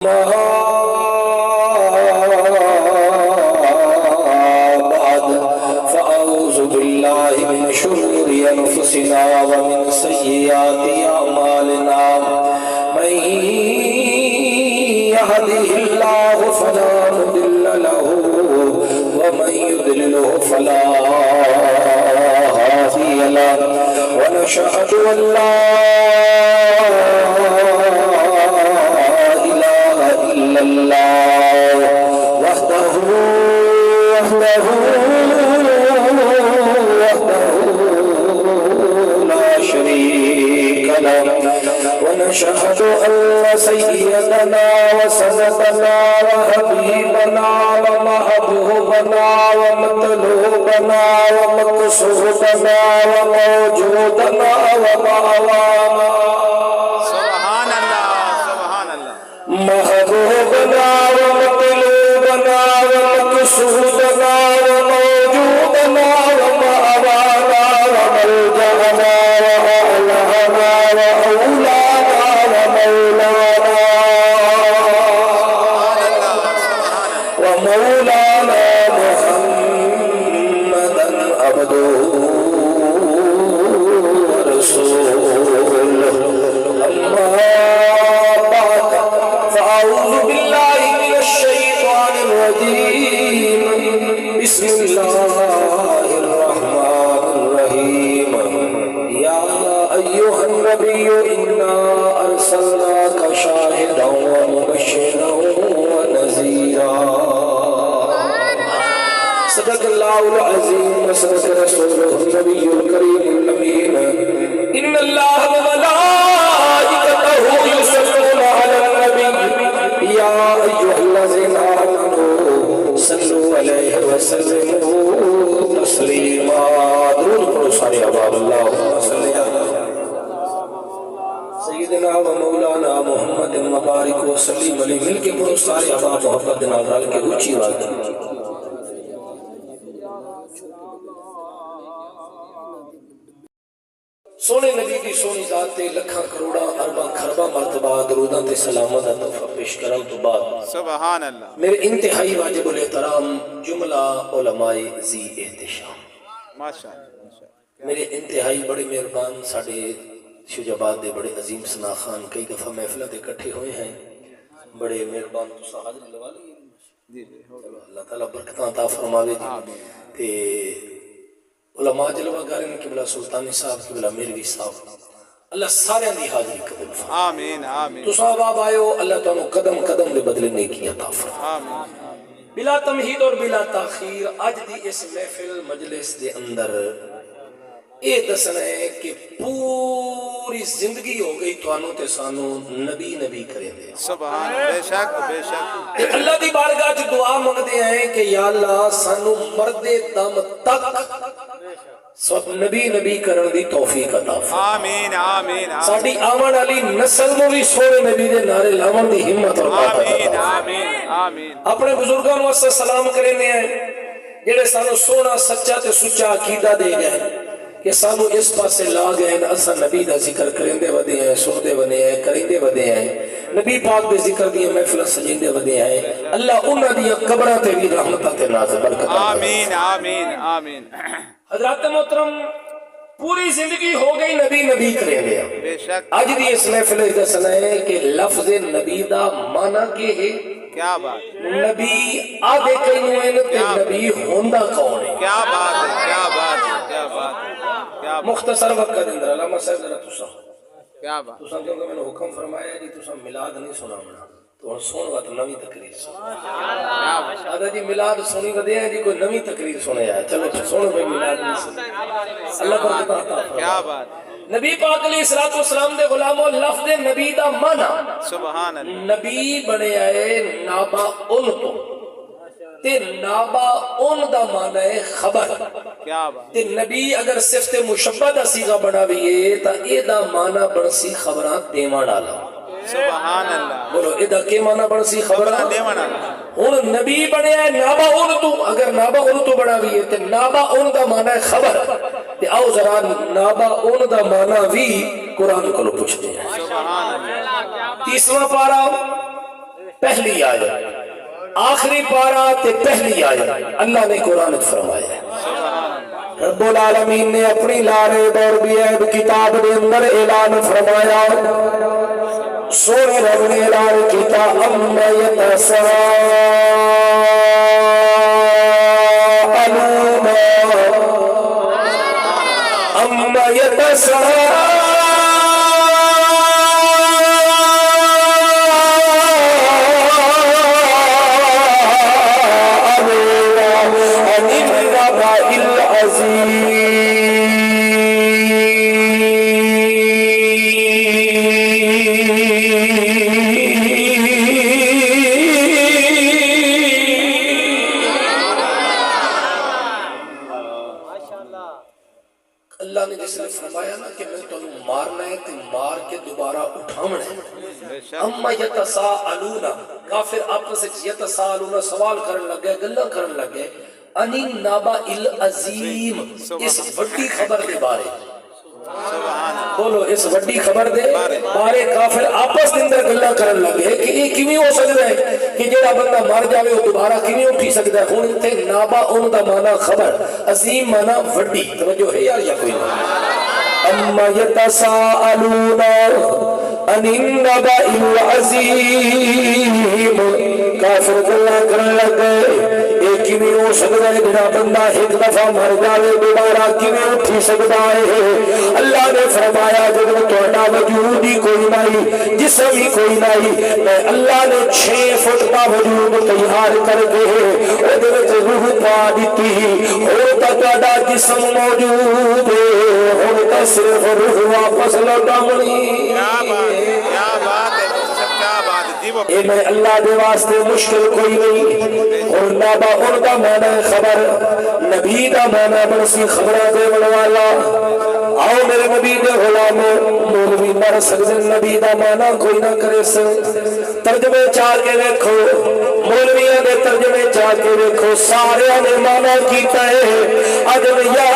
بعد فأعوذ بالله من شرور أنفسنا ومن سيئات أعمالنا من يهده الله فلا مضل له ومن يضلله فلا هادي له ونشهد أن لا الله وحده لا شريك له ونشهد أن سيدنا وسندنا وحبيبنا ومحبوبنا ومطلوبنا ومقصودنا وموجودنا ومعوانا محبوبنا ومطلوبنا ومقصودنا وموجودنا ومأوانا وملجأنا وأعلانا وأولانا ومولانا محمدا عبده ورسوله أما أعوذ بالله من الشيطان الرجيم بسم الله الرحمن الرحيم يا أيها النبي إنا أرسلناك شاهدا ومبشرا ونذيرا صدق الله العظيم وصدق رسوله النبي الكريم الأمين إن الله وملائكته يصلون على النبي يا أيها الذين آمنوا صلوا عليه وسلموا تسليما درود پڑھو سارے احباب اللہم صلی علی سیدنا و مولانا محمد مبارک وسلم علیہ مل کے پڑھو سارے احباب محبت ناظرال کے اونچی بات سونے نبی دی سونی ذات تے لکھاں کروڑا ارباں خرباں مرتبہ دروداں تے سلامت تحفہ پیش کرن تو بعد سبحان اللہ میرے انتہائی واجب الاحترام جملہ علماء ذی احتشام ماشاءاللہ میرے انتہائی بڑے مہربان ساڑھے شجاباد دے بڑے عظیم ثنا خان کئی دفعہ محفلہ دے کٹھے ہوئے ہیں بڑے مہربان تو حاضر لوا لیں اللہ تعالیٰ برکتاں عطا فرماوے تے علماء جلوہ گارن قبلہ سلطانی صاحب قبلہ میروی صاحب اللہ سارے اندھی حاضری قبول فرمائے آمین آمین تو صاحب آپ آئے ہو اللہ تعالیٰ قدم قدم لے بدلے نیکی عطا فرمائے بلا تمہید اور بلا تاخیر آج دی اس محفل مجلس دے اندر اے دسنا ہے کہ پوری زندگی ہو گئی توانوں تے سانوں نبی نبی کریں دے سبحان بے شک اللہ دی بارگاہ جو دعا مانگتے ہیں کہ یا اللہ سانوں مرد دم تک نبی نبی کرن دی توفیق عطا فرما آمین آمین ساڈی آون والی نسل نوں بھی سونے نبی دے نعرے لاون دی ہمت اور طاقت آمین آمین آمین اپنے بزرگاں نوں اسے سلام کرنے ہیں جڑے سانوں سونا سچا تے سچا عقیدہ دے گئے کہ سانو اس پاسے لا گئے اسا نبی دا ذکر کرندے ودے ہیں سندے ودے ہیں کریندے ودے ہیں نبی پاک دے ذکر دی محفل سجیندے ودے ہیں اللہ انہاں دی قبراں تے بھی رحمتاں تے نازل برکت آمین آمین آمین حضرات محترم پوری زندگی ہو گئی نبی نبی کریندے بے شک اج دی اس محفل دا سنا ہے کہ لفظ نبی دا معنی کیا ہے کیا بات نبی آدھے کئی نوین تے نبی ہوندہ کون ہے کیا بات ہے کیا بات ہے کیا بات ہے مختصر وقت کا دندر علامہ صاحب ذرا تسا کیا بات تسا جو میں نے حکم فرمایا جی تسا ملاد نہیں سنا منا تو سن وقت نوی تقریر سن آدھا جی ملاد سنی ودے ہیں جی کوئی نوی تقریر سنے آئے چلو سنو بھائی ملاد نہیں سن اللہ پر کتا کیا بات نبی پاک علیہ السلام دے غلاموں لفظ نبی دا مانا سبحان اللہ نبی بنے آئے نابا ان تو تے نابا اون دا مانا ہے خبر کیا بات تے نبی اگر صفت مشبہ دا سیغہ بنا بھی تا اے دا مانا بڑسی خبرات دیوان آلا سبحان اللہ بولو ادا کے مانا بڑسی خبرات دیوان آلا ہون نبی بنے ہے نابا اون تو اگر نابا اون تو بنا بھی تے نابا اون دا مانا ہے خبر تے آؤ ذرا نابا اون دا مانا بھی قرآن کو لو پوچھتے ہیں سبحان اللہ تیسرا پارا پہلی آیت آخری پارہ تے پہلی آیت اللہ نے قرآن فرمایا ہے۔ رب العالمین نے اپنی لارے دور بھی عیب کتاب دے اندر اعلان فرمایا، سونے رب نے اعلان کیتا اما اللہ نے جس نے فرمایا نا کہ میں تمہیں مارنا ہے تو مار کے دوبارہ اٹھاونا ہے۔ اما یتساءلون، کافر آپس وچ یتساءلون سوال کرن لگے، گلاں کرن لگے، انی نابا العظیم، اس بڑی خبر دے بارے، بولو اس بڑی خبر دے بارے کافر آپس دے اندر گلاں کرن لگے کہ یہ کیویں ہو سکدا ہے کہ جڑا بندہ مر جاوے وہ دوبارہ کیویں اٹھی سکدا ہے۔ ہن تے نابا اون دا معنی خبر، عظیم معنی وڈی، توجہ ہے یار یا کوئی نہیں؟ اما یتساءلون عن النبأ العظیم، کافر گلاں کرن لگے ایک کیویں ہو سکدا ہے جڑا بندہ ایک دفعہ مر جاوے دوبارہ کیویں اٹھی سکدا ہے۔ اللہ نے فرمایا جب تہاڈا وجود ہی کوئی نہیں، جسم ہی کوئی نہیں، میں اللہ نے 6 فٹ دا وجود تیار کر کے اودے وچ روح پا دتی، ہن تک تہاڈا جسم موجود ہے، ہن تے صرف روح واپس لوٹاونی۔ کیا بات ہے، کیا بات ہے، اے میں اللہ دے واسطے مشکل کوئی نہیں۔ اور نابا ان دا معنی خبر، نبی دا معنی بنسی خبرہ دے والا۔ آؤ میرے نبی دے غلاموں، مولوی مر سکتے نبی دا معنی کوئی نہ کرے سے، ترجمے چاہ کے دیکھو، مولویاں دے ترجمے چاہ کے دیکھو، سارے نے معنی کیتا ہے عجب یا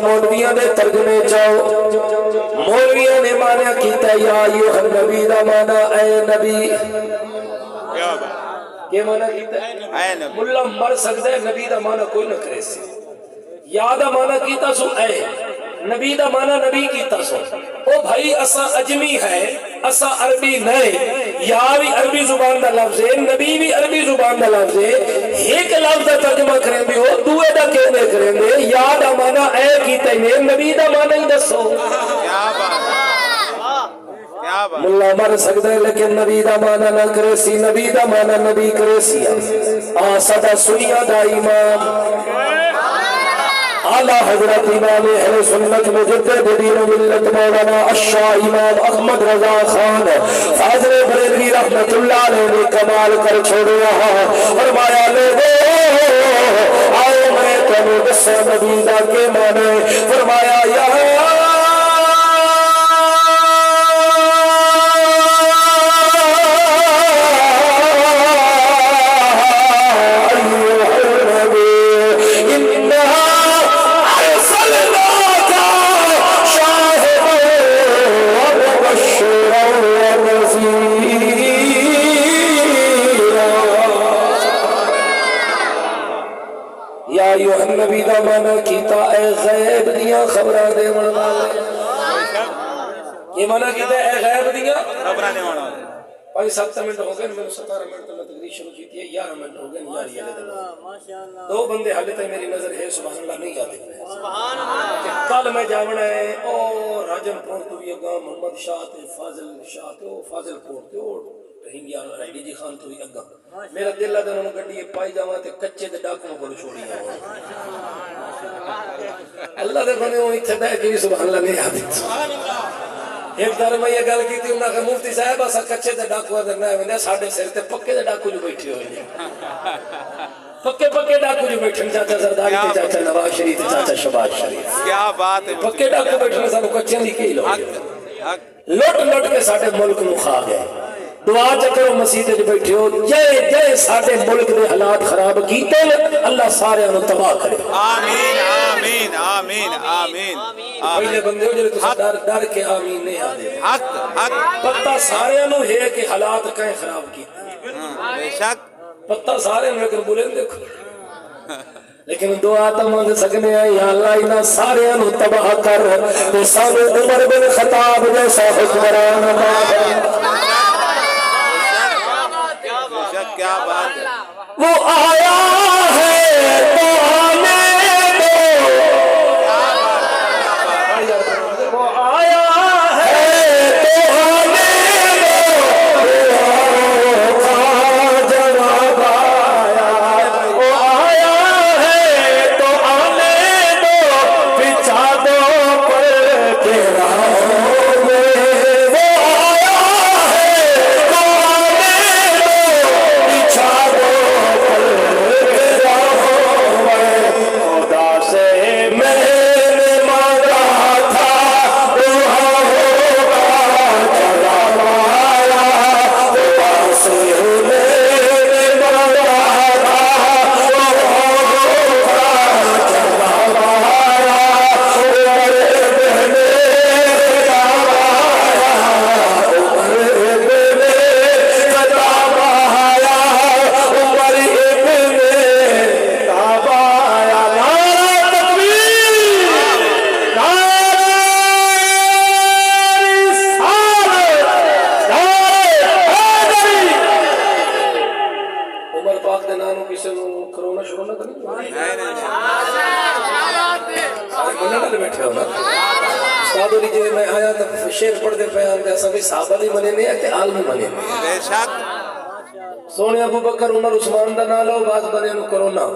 مولویاں نے ترجمے چاہو، مولویاں نے مانا کیتا یا ایوہ النبی دا مانا اے نبی، کیا مانا کیتا ہے؟ ملہ مر سکتا ہے، نبی دا مانا کوئی نہ کرے سے، یا دا مانا کیتا سو اے، نبی دا مانا نبی کیتا سو۔ او بھائی اسا اجمی ہے، اسا عربی نہیں، یا بھی عربی زبان دا لفظ ہے، نبی بھی عربی زبان دا لفظ ہے، ایک لفظ دا ترجمہ کریں بھی ہو، دوے دا کہنے کریں دے، یا دا مانا اے کیتا ہے، نبی دا مانا ہی دسو۔ ملہ مر سکتا ہے لیکن نبی دا مانا نہ کرے سی، نبی دا مانا نبی کرے سی۔ آسدہ سنیا دا امام اعلیٰ حضرت امام اہل سنت مجدد دین و ملت مولانا الشاہ امام احمد رضا خان فاضل بریلوی رحمت اللہ علیہ نے کمال کر چھوڑیا، فرمایا لوگو آؤ میں تمہیں دسے نبی دا کے مانے، فرمایا یا نبی دا مانا کیتا اے غیب دیاں خبران دے والے، یہ مانا کیتا اے غیب دیاں خبران دے والے۔ 5-7 منٹ ہو گئے، میں نے 17 منٹ میں تقریر شروع کی تھی، 11 منٹ ہو گئے، یار یہ لے دو بندے حال تک میری نظر ہے سبحان اللہ نہیں آتے کہ کل میں جاونا ہے اور راجن پور تو بھی اگا محمد شاہ تے فاضل شاہ تے فاضل پور تے ہنگیا ایڈی جی خان تو بھی اگا میرا دل لگا انہوں گڈی پائی جاواں تے کچے تے ڈاکوں کو چھوڑی جاواں۔ اللہ دے بنے وہ ایتھے تے کہ سبحان اللہ نہیں آتے، ایک دار میں یہ گل کی تھی انہاں کہ مفتی صاحب اسا کچے تے ڈاکو تے نہ ویندے ساڈے سر تے پکے تے ڈاکو جو بیٹھے ہوئے پکے ڈاکو جو بیٹھے چاچا زرداری تے چاچا نواز شریف تے چاچا شہباز شریف کیا بات ہے پکے ڈاکو بیٹھے سانو کچے دی کی لوڑ لٹ کے ساڈے ملک نو کھا گئے دعا چکرو مسجد وچ بیٹھے ہو جے ساڈے ملک دے حالات خراب کیتے اللہ سارے نو تباہ کرے آمین آمین آمین آمین پہلے بندے ہو جڑے تساں ڈر کے آمین نہیں آدے حق حق پتہ سارے نو ہے کہ حالات کہیں خراب کیتے بے شک پتہ سارے نو لیکن بولے دیکھو لیکن دعا تو مانگ سکنے ہیں یا اللہ انہاں سارے نو تباہ کر تے سانو عمر بن خطاب جیسا حکمران کیا بات ہے وہ آیا ہے تو آنے دو وہ آیا ہے تو آنے دو جواب آیا وہ آیا ہے تو آنے دو بچھا دو پر کے راہوں میں وہ آیا ہے تو آنے دو بچھا دو پر کے راہوں میں خدا سے میں نے مانگا تھا وہاں ہوگا جواب آیا خدا سے میں نے مانگا تھا وہاں ہوگا جواب آیا عمر بن خطاب آیا عمر بن خطاب آیا عمر بن خطاب آیا نعرہ تکبیر نعرہ رسالت نعرہ حیدری عمر پاک دے نانوں کسے نو کرونا شروع نہ کریں سارے بننے والے بیٹھے ہو نا استاد علی جی میں آیا تو شعر پڑھ دے بیان دے سبھی صحابہ بھی منے نہیں ہے کہ عالم منے نہیں بے شک سونے ابو بکر عمر عثمان دا نالو بعض بندے نو کرونا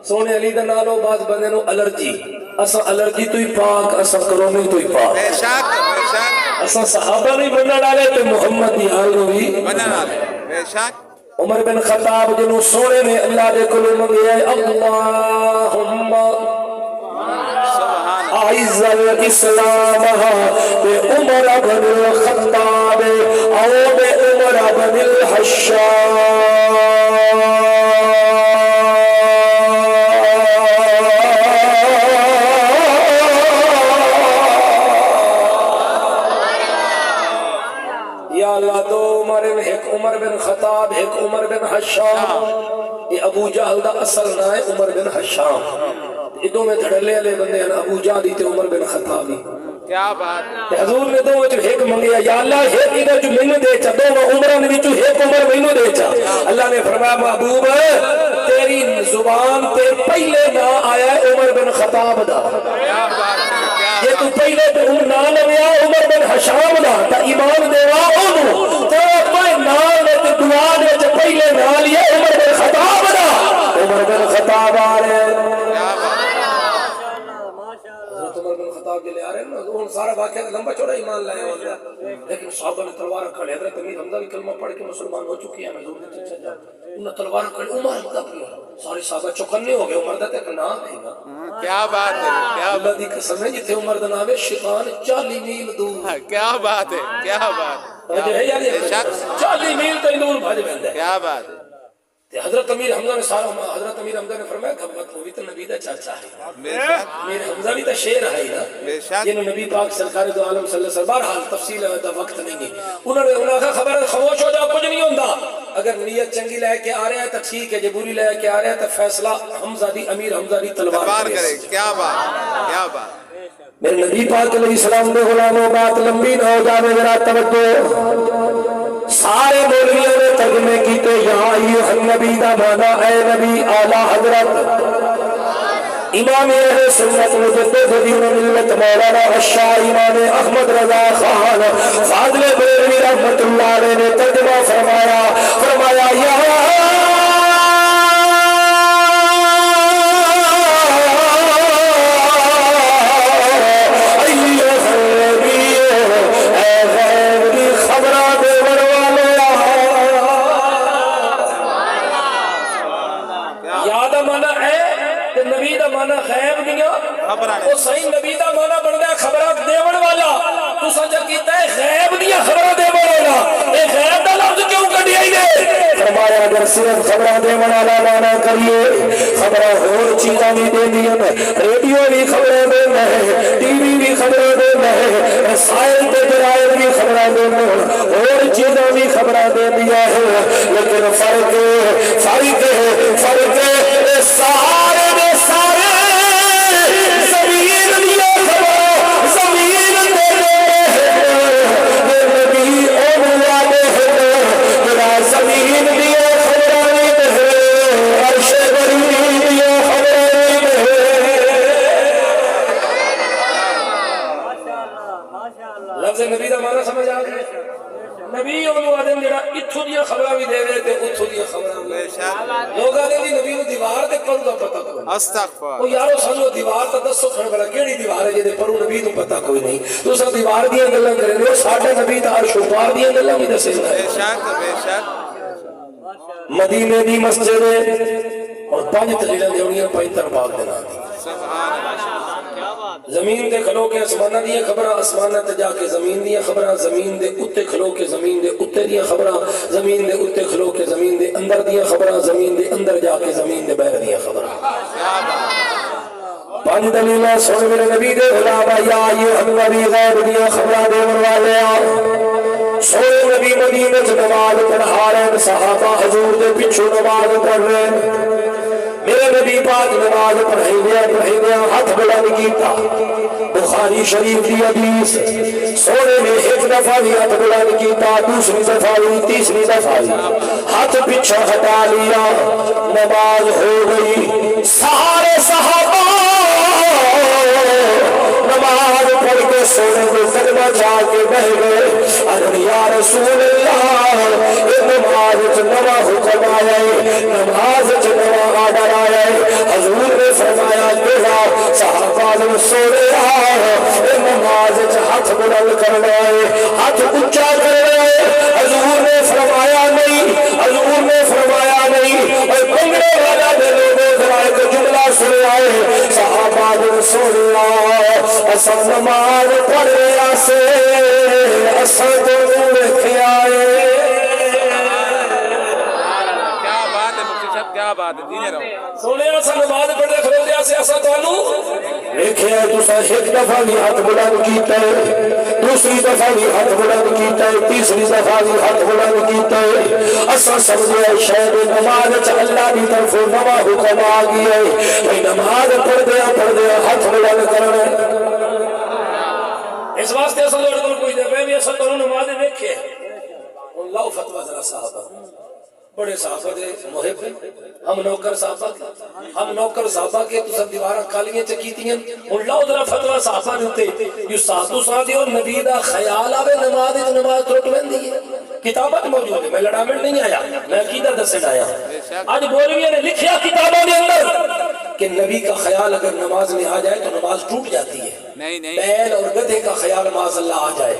سونے علی دا نالو بعض بندے نو الرجی اسا الرجی تو ہی پاک اسا کرونے تو ہی پاک بے شک اسا صحابہ نہیں بننا ڈالے تو محمد دی آل بھی بننا بے شک عمر بن خطاب جنو سونے نے اللہ دے کلو منگے اللہم اعز الاسلام بے عمر بن الخطاب او بے عمر بن یا اللہ دو عمر ایک عمر بن خطاب ایک عمر بن حشام یہ ابو جہل دا اصل نہ ہے عمر بن حشام ادوں میں دھڑلے والے بندے ہیں ابو جہل تے عمر بن خطاب کیا بات حضور نے دو وچ ایک منگیا یا اللہ ایک ادھر جو مینوں دے چا دو عمراں وچ ایک عمر مینوں دے چا اللہ نے فرمایا محبوب تیری زبان تے پہلے نہ آیا ہے عمر بن خطاب دا کیا بات یہ تو پہلے تے نہ لویا عمر بن حشام دا تا ایمان دیوا اونوں تے کوئی نام تے دعا دے پہلے نہ لیا عمر بن خطاب دا عمر بن خطاب آ رہے عمر بن خطاب جلے آ رہے ہیں ان سارا واقعہ لمبا چوڑا ایمان لائے ہوتا ہے لیکن صحابہ نے تلوار کھڑے حضرت امیر حمزہ بھی کلمہ پڑھ کے مسلمان ہو چکی ہیں حضور نے چچا جا انہوں تلوار کھڑے عمر کا پیا سارے صحابہ چکنے ہو گئے عمر دا تے نام ہے نا کیا بات ہے کیا اللہ دی قسم ہے جتھے عمر دا نام ہے شیطان 40 میل دور کیا بات ہے کیا بات ہے یار 40 میل تے دور بھج ویندا ہے کیا بات ہے حضرت امیر حمزہ نے سارا حضرت امیر حمزہ نے فرمایا گھبت ہوئی تو نبی دا چاچا ہے امیر حمزہ بھی تو شیر ہے نا جنہوں نبی پاک سرکار دو عالم صلی اللہ علیہ وسلم بہرحال تفصیل دا وقت نہیں ہے انہوں نے کہا خبر خاموش ہو جاؤ کچھ نہیں ہوندا اگر نیت چنگی لے کے آ رہا ہے تو ٹھیک ہے جے بری لے کے آ رہا ہے تو فیصلہ حمزہ دی امیر حمزہ دی تلوار کرے کیا بات کیا بات میرے نبی پاک علیہ السلام دے غلاموں بات لمبی نہ ہو جاوے ذرا توجہ سارے مولویوں نے ترجمے کیتے یا ایھا النبی دا مانا اے نبی اعلی حضرت امام اہل سنت مجدد دین ملت مولانا الشاہ امام احمد رضا خان فاضل بریلوی رحمت اللہ علیہ نے ترجمہ فرمایا یا وہ صحیح نبی دا مانا بندا خبرات دیون والا تساں جو کیتا ہے غیب دی خبراں دیون والا اے غیب دا لفظ کیوں کڈیا ہی نے فرمایا اگر صرف خبراں دیون والا مانا کریے خبراں ہور چیزاں بھی دیندیاں نے ریڈیو بھی خبراں دیندا ہے ٹی وی بھی خبراں دیندا ہے رسائل تے جرائد بھی خبراں دیندا ہے اور چیزاں بھی خبراں دیندیاں ہے لیکن فرق ہے سارے دے سارے زمین دیا خبر زمین دے نبی اولیا دے میرا زمین دیا خبر عرش بری دیا خبر لفظ نبی دا معنی سمجھ آ گیا نبی اولو آدم جڑا اتھو دیا خبرہ بھی دے دے تے اتھو دیا خبرہ بھی لوگ آدم دی نبی نو دیوار دے پڑھو دا پتہ کوئی نہیں استغفر وہ یارو سانو دیوار تا دسو کھڑ بڑا کیڑی دیوار ہے جے پڑھو نبی نو پتہ کوئی نہیں تو سا دیوار دیا گلہ کرے لو ساڑھے نبی تا عرش و پار دیا گلہ بھی دسے بے شک مدینے دی مسجد اور پانچ تلیلہ دیونیاں پینتر پاک دینا دی سبحان اللہ زمین دے کھلو کے اسمانہ دیا خبرہ اسمانہ تے جا کے زمین دیا خبرہ زمین دے اتے کھلو کے زمین دے اتے دیا خبرہ زمین دے اتے کھلو کے زمین دے اندر دیا خبرہ زمین دے اندر جا کے زمین دے بہر دیا خبرہ پانچ دلیلہ سن میرے نبی دے غلام یا ایوہ نبی غیب دیا خبرہ دے منوالے سوئے نبی مدینہ نماز پڑھا رہے صحابہ حضور دے پچھو نماز پڑھ رہے میرے نبی پاک نماز پڑھائی دیا ہاتھ بلند کیتا بخاری شریف دی حدیث سونے نے ایک دفعہ بھی ہاتھ بلند کیتا دوسری دفعہ بھی تیسری دفعہ بھی ہاتھ پیچھے ہٹا لیا نماز ہو گئی سارے صحابہ نماز پڑھ کے سونے کو قدمہ جا کے بہ گئے ارے یا رسول اللہ نماز نوا حکم آیا نماز نوا آڈر آیا حضور نے فرمایا کہا صحابہ نے سو رہا نماز ہاتھ بلند کرنا ہے ہاتھ اونچا کرنا ہے حضور نے فرمایا نہیں حضور نے فرمایا نہیں اور پنگڑے والا نے لوگوں ذرائع کو جملہ سنیا ہے صحابہ نے سو رہا اسا نماز پڑھ رہا سے اسا تو دیکھے آئے کیا بات ہے دینے رہو سونے اسا نماز پڑھ رہے کھلو دیا سے اسا تو آنو دیکھے تو سا ایک دفعہ بھی ہاتھ بلند کیتا ہے دوسری دفعہ بھی ہاتھ بلند کیتا ہے تیسری دفعہ بھی ہاتھ بلند کیتا ہے اسا سمجھے شاید نماز اللہ کی طرف نوا حکم آ گیا ہے نماز پڑھ دیا ہاتھ بلند کرنا اس واسطے اسا لوڑ کر کوئی دے بھی اسا تو نماز دیکھے اللہ فتوہ ذرا صحابہ بڑے صحابہ دے محب ہم نوکر صحابہ کے تو سب دیوارہ کالیاں چکیتی ہیں ان لاؤ ذرا فتوہ صحابہ نے ہوتے یہ ساتھو ساتھی اور نبی دا خیال آوے نماز ترک لیندی ہے کتابت موجود ہے میں لڑامن نہیں آیا میں عقیدہ دسن آیا آج بولویہ نے لکھیا کتابوں نے اندر کہ نبی کا خیال اگر نماز میں آ جائے تو نماز ٹوٹ جاتی ہے بیل اور گدھے کا خیال معاذ اللہ آ جائے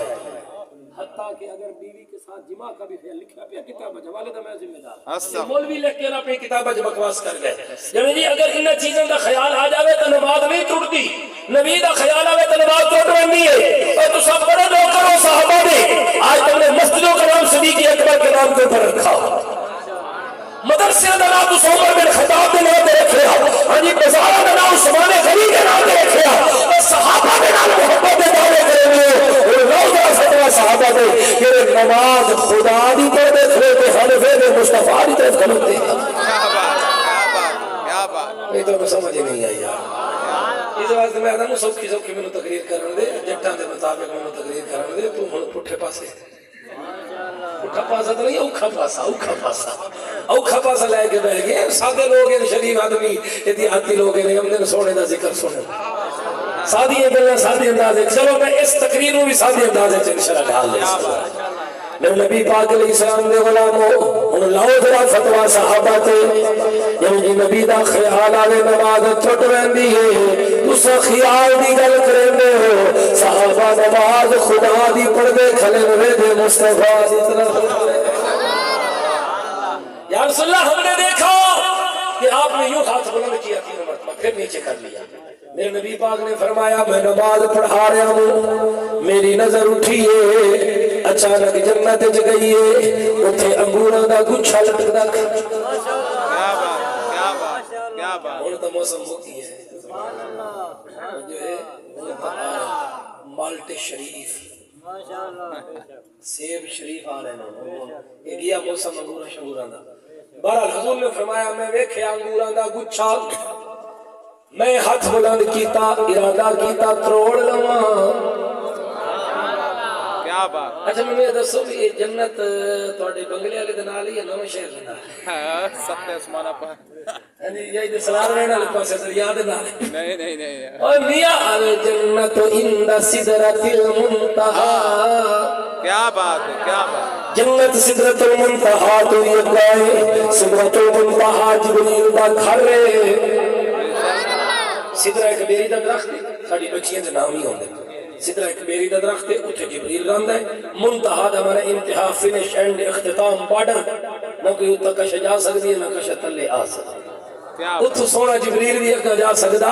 حتیٰ کہ اگر بیوی کے ساتھ جماع کا بھی خیال لکھا پیا کتاب جوالے دا میں ذمہ دار مولوی لکھ کے اپنی کتاب بکواس کر گئے یعنی جی اگر ان چیزوں کا خیال آ جاوے تو نماز نہیں ٹوٹتی نبی دا خیال آوے تو نماز ٹوٹ رہی ہے اور تو سب بڑے لوگ کرو صحابہ نے آج تم نے مسجدوں کا نام صدیق اکبر کے نام کے اوپر رکھا مدرسے کا نام اس عمر بن خطاب کے نام پہ رکھے ہاں جی بازار کا نام عثمان غنی کے نام پہ رکھے اور صحابہ کے نام محبت کے دعوے کریں گے اور روزہ فتویٰ صحابہ دے کہ نماز خدا دی طرف کھلے تھے حنفے دے مصطفیٰ دی طرف کھلے تھے یہ تو میں سمجھ ہی نہیں آئی یار اس واسطے میں آدھا سوکھی میں تقریر کرنے دے جٹان دے مطابق میں تقریر کرنے دے تو پٹھے پاسے اوکھا پاسا تو نہیں اوکھا پاسا لے کے بیٹھ گئے سادے لوگ ہیں شریف آدمی اتحادی لوگ ہیں ہم نے سونے دا ذکر سنے سادی گلاں سادی اندازے چلو میں اس تقریر میں بھی سادی اندازے چ انشاءاللہ ڈال دیں میرے نبی پاک علیہ السلام دے غلامو ان لاؤ ذرا فتویٰ صحابہ تے یعنی نبی دا خیال آلے نماز ٹوٹ رہندی ہے اس خیال دی گل کرندے ہو صحابہ نماز خدا دی پڑھدے کھلے ہوئے دے مصطفیٰ دی طرف یا رسول اللہ ہم نے دیکھا کہ آپ نے یوں ہاتھ بلند کیا 3 مرتبہ پھر نیچے کر لیا میرے نبی پاک نے فرمایا میں نماز پڑھا رہا ہوں میری نظر اٹھی ہے اچانک جنت وچ گئی ہے اوتھے انگوراں دا گچھا لٹکدا کیا بات کیا بات کیا بات ہن تو موسم ہوتی ہے سبحان اللہ جو ہے مالٹے شریف سیب شریف آ رہے ہیں یہ گیا موسم انگوراں شنگوراں دا بہرحال حضور نے فرمایا میں ویکھیا انگوراں دا گچھا میں ہاتھ بلند کیتا ارادہ کیتا تروڑ لواں کیا بات اچھا میں دسو بھی یہ جنت تواڈے بنگلے والے دے نال ہی ہے نواں شہر دے نال سب اسمانہ پر یعنی یہ سلار رہنے والے پاسے دریا دے نال نہیں نہیں نہیں اوے میاں الجنت عند سدرۃ المنتہا کیا بات ہے کیا بات جنت سدرۃ المنتہا تو یہ گئے سدرۃ المنتہا جبریل دا گھر ہے سدرہ ایک بیری دا درخت ہے ساڑی بچیاں دے نام ہی ہوندے سدرہ ایک بیری دا درخت ہے اتھے جبریل رہندا ہے منتہا دا ہمارا انتہا فنش اینڈ اختتام بارڈر نہ کوئی اتھا کش جا سکتی ہے نہ کش تلے آ سکتی ہے اتھو سونا جبریل بھی اگا جا سکتا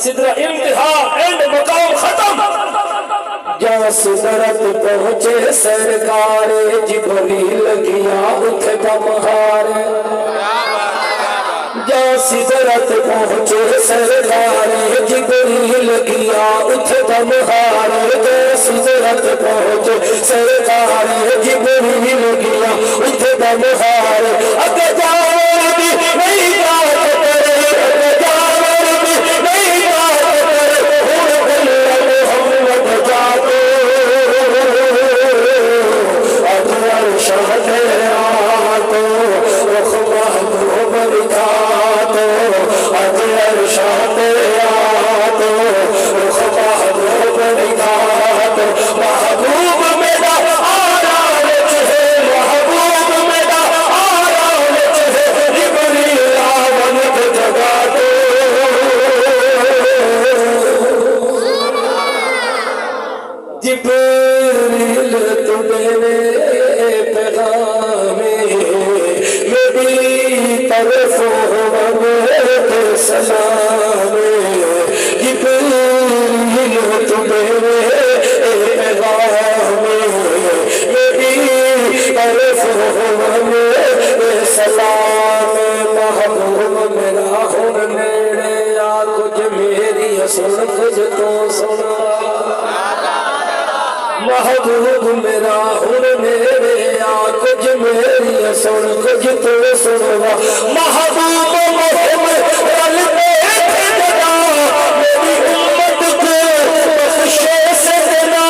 سدرہ انتہا اینڈ مقام ختم جہاں سدرت پہنچے سرکار جبریل گیا اتھے بمہار جہاں سدرت پہنچے سرکار جبریل گیا اتھے بمہار جہاں سدرت پہنچے سرکار جبریل گیا اتھے بمہار اگر جاور بھی نہیں بات کرے اگر جاور بھی نہیں بات کرے ہوں دل محمد جاتے اگر شہد آتو رخ محبوب لکھاتو اگر شہد آتو رخ محبوب لکھاتو محبوب میرا آرام چہے محبوب میرا آرام چہے جبریل آمن کے جگہ دو جبریل تو میرے پیغام میری طرف ہو سلام جبریل تو میرے پیغام میری طرف ہو سلام محبوب میرا ہن نیڑے آ کچھ میری سن کچھ تو سنا محبوب میرا ہن میرے آ کچھ میری سن کچھ تو سنوا محبوب محمد رلتے تھے جگہ میری امت کو بخشے سے دینا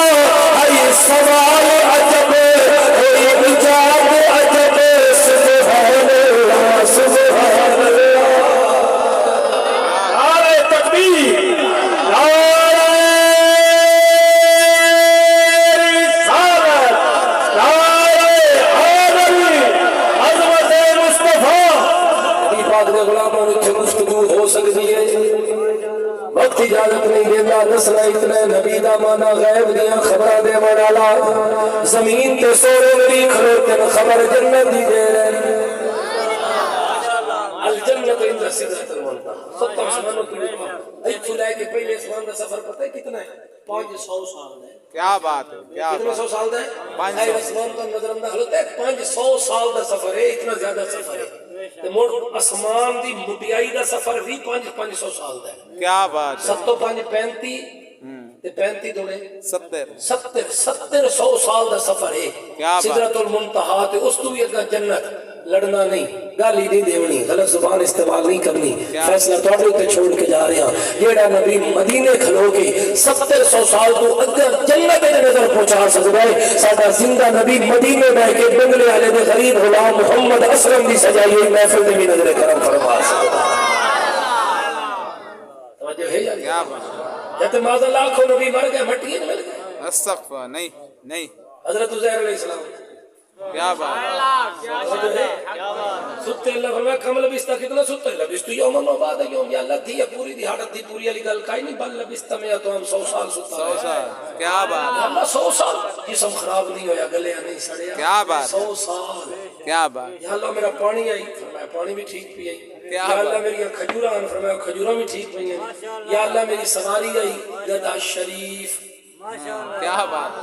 ہے سوال عجب ہوئی ایجاد عجب سبحان اللہ سبحان اللہ نعرہ تکبیر وقت اجازت نہیں دینا نسلہ اتنے نبی دا مانا غیب دیا خبرہ دے منالا زمین تے سورے نبی کھلوتن خبر جنت دی دے الجنت اندر سدرۃ المنتہا 70 آسمانوں کی اوپر ایتھوں لے کے پہلے آسمان کا سفر پتہ ہے کتنا ہے 500 سال ہے کیا بات ہے کیا کتنے سو سال دا ہے آسمان کا نظر انداز ہوتا ہے 500 سال دا سفر ہے اتنا زیادہ سفر ہے تے مڑ آسمان دی مٹیائی دا سفر بھی 500 سال دا ہے کیا بات 7 تو 5 35 تے 35 دونے 70 100 سال دا سفر ہے سدرۃ المنتہا تے اس تو بھی اگا جنت لڑنا نہیں گالی نہیں دیونی غلط زبان استعمال نہیں کرنی فیصلہ تواڈے تے چھوڑ کے جا رہے ہیں جیڑا نبی مدینے کھلو کے 70 سال تو اگا جنت دے نظر پہنچا سکدا ہے ساڈا زندہ نبی مدینے بیٹھ کے بنگلے والے دے غریب غلام محمد اسلم دی سجائی ہوئی محفل دے بھی نظر کرم فرما سکدا توجہ ہے کیا بات جتے معاذ اللہ کو نبی مر گئے مٹی نہیں مل گئے استغفر نہیں حضرت عزیر علیہ السلام کیا بات ستے اللہ فرمایا کم لبستا کتنا ستے لبستو یومن و بعد یوم یا اللہ تھی یا پوری دیہاڑت تھی پوری علی گل کائی نہیں بل لبستا میں تو ہم 100 سال ستا 100 سال کیا بات یا اللہ 100 سال جسم خراب نہیں ہویا گلے نہیں سڑیا کیا بات 100 سال کیا بات یا اللہ میرا پانی آئی فرمایا پانی بھی ٹھیک پی آئی یا اللہ میری کھجورہ آن فرمایا کھجورہ بھی ٹھیک پی آئی یا اللہ میری سواری آئی گدا شریف کیا بات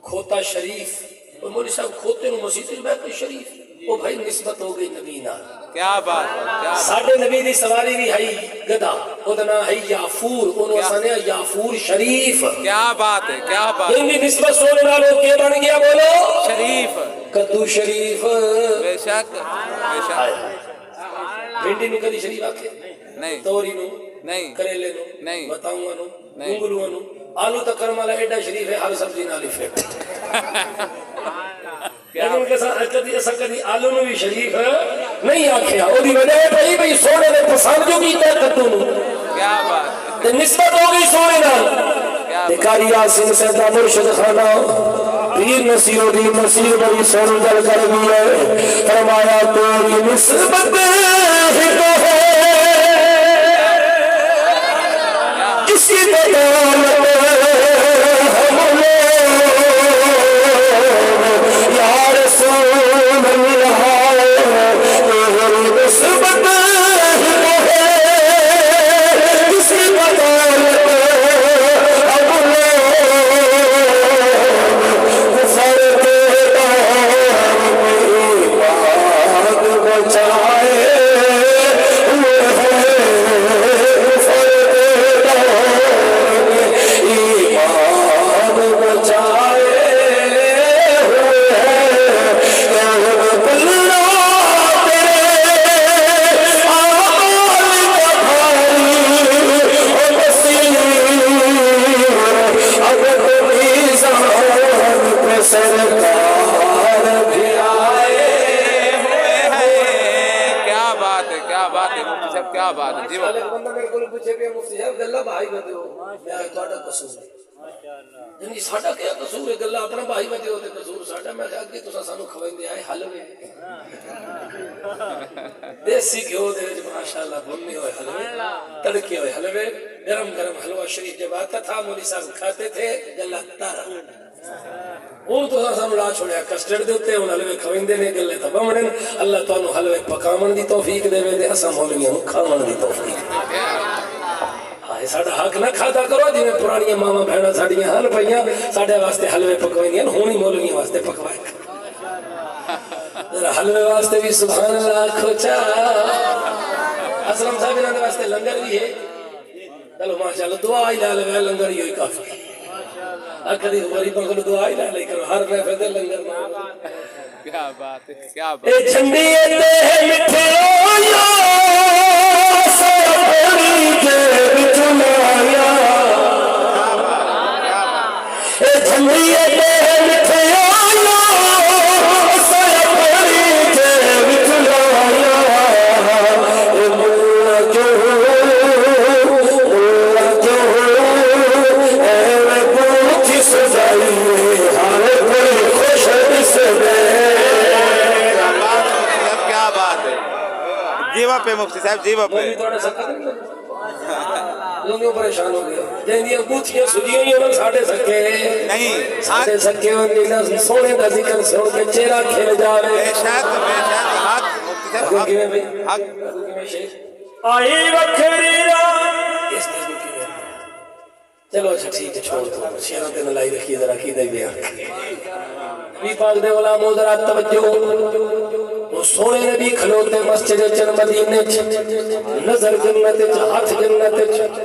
کھوتا شریف اور مولی صاحب کھوتے نو مسیح بیت شریف وہ بھائی نسبت ہو گئی نبی نال کیا بات کیا ساڑھے نبی دی سواری بھی ہے گدا ادنا ہے یافور انہوں سانے یافور شریف کیا بات ہے کیا بات ان بھی نسبت سونے نالوں کے بن گیا بولو شریف کدو شریف بے شک بے شک بھنڈی نو کدی شریف آکھے نہیں توری نو نہیں کریلے نو نہیں بتاؤں نو نہیں انگلوں نو آلو تکر مالا ایڈا شریف ہے ہر سبزی نالی فیٹ لیکن کے ساتھ کدی آلو نو بھی شریف نہیں آکھیا او دی وجہ ہے بھئی سونے نے پسند جو کیتا ہے کدو نو کیا بات تے نسبت ہو گئی سونے نال تے قاری یاسین سیدہ مرشد خانہ پیر نصیر دی مسیر بڑی سن دل کر دی ہے فرمایا تیری نسبت ہی تو ہے کسی بدولت ہم یا رسول اللہ تیری نسبت ہی تو ہے کسی بدولت ہم فرق دار بچائے کیا بات ہے جی بندہ میرے کو پوچھے بھی مفتی صاحب گلا بھائی بندے ہو میں تہاڈا قصور ہے یعنی ساڈا کیا قصور ہے گلا اپنا بھائی بندے ہو تے قصور ساڈا میں کہا کہ تساں سانو کھویندے آئے حلوے دیسی گھیو دے وچ ماشاءاللہ بھنے ہوئے حلوے تڑکے ہوئے حلوے گرم گرم حلوہ شریف جب آتا تھا مولوی صاحب کھاتے تھے گلا تارا وہ تو سانو لا چھوڑیا کسٹرڈ دے اوتے ہن حلوے کھویندے نے گلے تا بمڑن اللہ تانوں حلوے پکاون دی توفیق دے تے اساں مولویاں نوں کھاون دی توفیق ہائے ساڈا حق نہ کھادا کرو جویں پرانیاں ماواں بہناں ساڈیاں ہن پئیاں ساڈے واسطے حلوے پکویندیاں ہن ہی مولویاں واسطے پکوائے ذرا حلوے واسطے بھی سبحان اللہ کھوچا اسلم صاحب انہاں دے واسطے لنگر بھی ہے چلو ماشاءاللہ دعا ہی لا لے لنگر ہی ہوئی کافی اکھدی غریباں کول دعا ہی لا لے کرو ہر محفل تے لنگر نہ کیا بات ہے کیا بات اے جھنڈی تے مٹھے ہویا سپڑی کے وچ لایا اے جھنڈی تے مٹھے ہویا سپڑی کے وچ لایا اے مولا جو سجائی ہر کوئی خوش سے کیا بات ہے جیوا پہ مفتی صاحب جیوا پہ لوگوں پریشان ہو گیا جہاں انگوٹھیاں سجیوں ہی انہوں ساڑھے سکے نہیں ساڑھے سکے انہوں سونے کا ذکر سن کے چہرہ کھیل جا رہے بے شک حق مفتی صاحب حق حق آئی وکھری رات اس دن کی چلو اچھا ٹھیک ہے چھوڑ دو شیروں تے نلائی رکھیے ذرا کی دے بیان نبی پاک دے غلاموں ذرا توجہ وہ سونے نبی کھلوتے مسجد چن مدینے نظر جنت ہاتھ جنت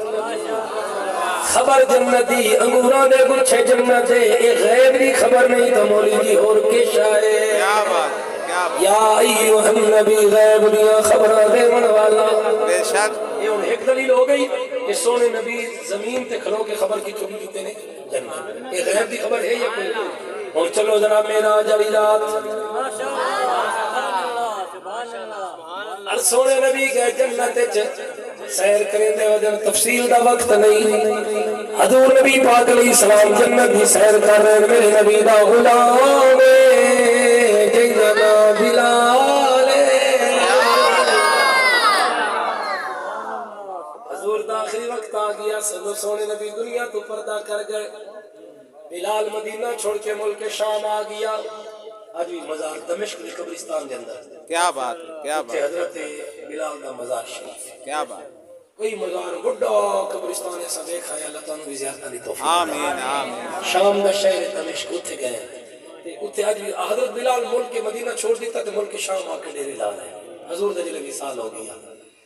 خبر جنتی انگوراں دے گچھے جنت اے غیب دی خبر نہیں تو مولی جی اور کے شائے کیا بات یا ایوہ النبی غیب دیا خبرہ دے من والا بے شک یہ ان ایک دلیل ہو گئی کہ سونے نبی زمین تے کھلو کے خبر کی چوری کیتے نے جنت یہ غیب دی خبر ہے یا کوئی اور چلو ذرا میرا جلی رات اور سونے نبی کے جنت سیر کریں دے وجن تفصیل دا وقت نہیں حضور نبی پاک علیہ السلام جنت بھی سیر کر رہے میرے نبی دا غلام جدو سونے نبی دنیا تو پردہ کر گئے بلال مدینہ چھوڑ کے ملک شام آ گیا آج بھی مزار دمشق کے قبرستان کے اندر کیا بات ہے کیا بات حضرت بلال دا مزار شریف کیا بات کوئی مزار بڑا قبرستان ایسا دیکھا ہے اللہ تعالیٰ بھی زیادہ نہیں توفیق آمین آمین شام دا شہر دمشق اتھے گئے اتھے آج بھی حضرت بلال ملک کے مدینہ چھوڑ دیتا تو ملک شام آ کے ڈیرے لا رہے حضور دا جلے سال ہو گیا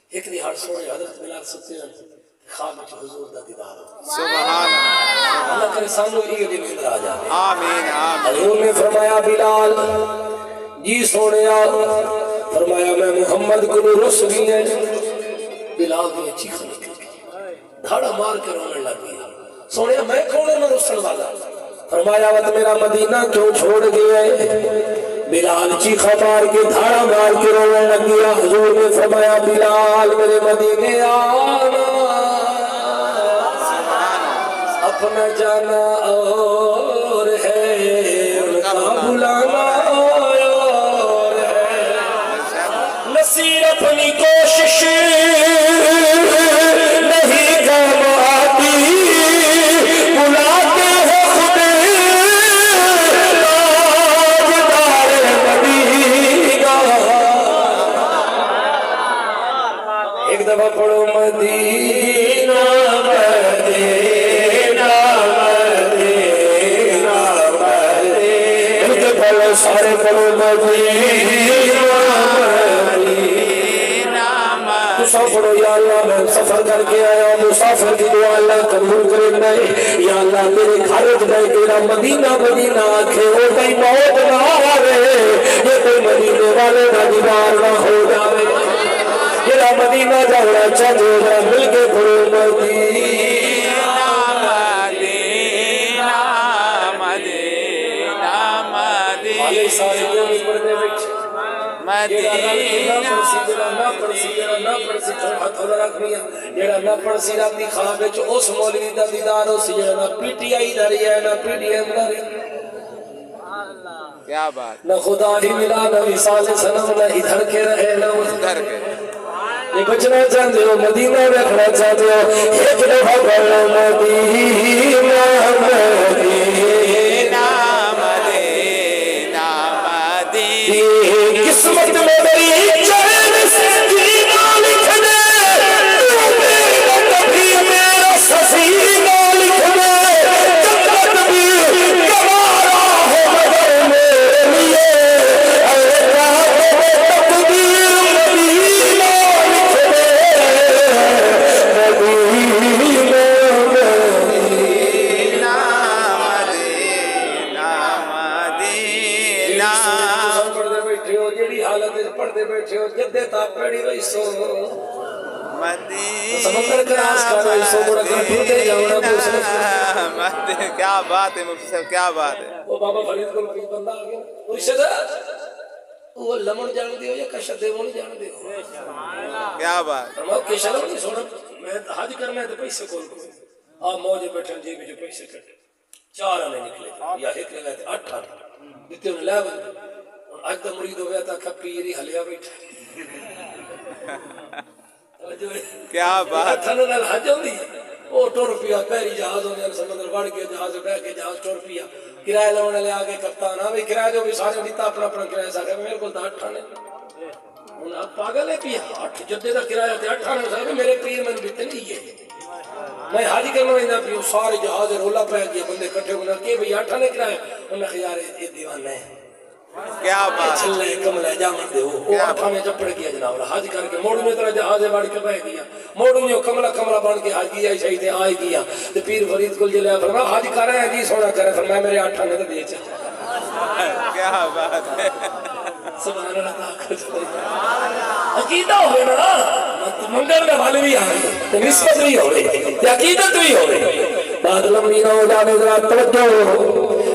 ایک دی ہر سونے حضرت بلال ستے ہیں خواب وچ حضور دا دیدار ہو سبحان اللہ اللہ کرے سامنے ایک دن اندر آ جائے آمین آمین حضور نے فرمایا بلال جی سونیا فرمایا میں محمد کو رس بھی ہیں بلال بھی چیخ نکل گئی دھاڑا مار کے رونے لگ گیا سونیا میں کون ہوں رسن والا فرمایا وقت میرا مدینہ کیوں چھوڑ گئے بلال چیخا مار کے دھاڑا مار کے رونے لگ گیا حضور نے فرمایا بلال میرے مدینے آنا اپنا جانا اور ہے ان کا بلانا اور ہے نصیر اپنی کوشش نہیں گماتی بلاتے ہیں خود تاجدار مدینہ ایک دفعہ پڑھو مدینہ سارے پڑھو مسافر یا اللہ میں سفر کر کے آیا مسافر کی دعا اللہ قبول کرے نہیں یا اللہ میرے گھر بیٹھ کے مدینہ مدینہ آنکھیں ہو گئی موت نہ آوے یہ کوئی مدینے والے کا دیوار نہ ہو جاوے یہ مدینہ جانا چاہتے ہیں مل کے پڑھو مدینہ سارے کوئی پڑھنے بیٹھے مدینہ نہ پڑسی ہاتھ ہولا رکھنیا جیڑا نہ پڑسی راتی خواب وچ اس مولوی دا دیدار ہو سی جیڑا نہ پی ٹی آئی دا رہیا نہ پی ڈی ایم دا رہیا کیا بات نہ خدا ہی ملا نہ وصال سنم نہ ادھر کے رہے نہ ادھر کے یہ بچنا چاہتے ہو مدینہ رکھنا چاہتے ہو ایک دفعہ پڑھو مدینہ قسمت میں میری چین سکینہ لکھ دے تو کبھی میرا سفینہ لکھ دے جنت بھی گوارا ہو مگر میرے لیے اے راہ تقدیر مدینہ لکھ دے مدینہ پڑھتے بیٹھے ہو جدے تا پڑھی رہی سو سمندر کراس کر رہی سو بڑا گھر ڈھونڈے جاؤنا مدینہ کیا بات ہے مفتی صاحب کیا بات ہے وہ بابا فرید کو کوئی بندہ آ گیا اور اسے دا وہ لمن جان دیو یا کشت دیون جان دیو کیا بات فرماؤ کشت دیون نہیں سونا میں حج کرنا ہے تو پیسے کول کو آپ موجے بیٹھے جی بھی جو پیسے کٹے 4 آنے نکلے یا ایک لگائے تھے 8 آنے دیتے انہیں لائے بندے آج تو مرید ہو گیا تھا کپی یہ حلیا بیٹھا کیا بات تھنو نال حج ہوندی او ₹2 پہری جہاز ہونے سمندر بڑھ کے جہاز بیٹھ کے جہاز ₹2 کرایہ لانے لے آگے کپتان ہاں بھی کرایہ جو بھی سارے دیتا اپنا اپنا کرایہ سارے میرے کو 8 آنے ہن آپ پاگل ہے پیا 8 جدے دا کرایہ تے 8 آنے سارے میرے پیر میں دیتے نہیں ہے میں حاجی کرنا ویندا پیو سارے جہاز رولا پے گئے بندے اکٹھے ہونا کہ بھئی 8 آنے کرایہ انہاں کہ یار یہ دیوانہ ہے کیا بات چلے کملے جامن دے وہ آٹھا میں چپڑ کیا جناب حج کر کے موڑوں میں طرح جہازے بڑھ کے بہ گیا موڑوں میں کملہ بن کے حج کیا شہید آئے گیا تو پیر فرید کل جلے فرمایا حج کر رہے ہیں جی سونا کرے فرمایا میرے 8 آنے تو دے چاہتا کیا بات ہے سبحان اللہ عقیدہ ہوئے نا منگل میں والے بھی آئے نسبت بھی ہوئے عقیدت بھی ہوئے بعد لمبی نہ ہو جانے ذرا توجہ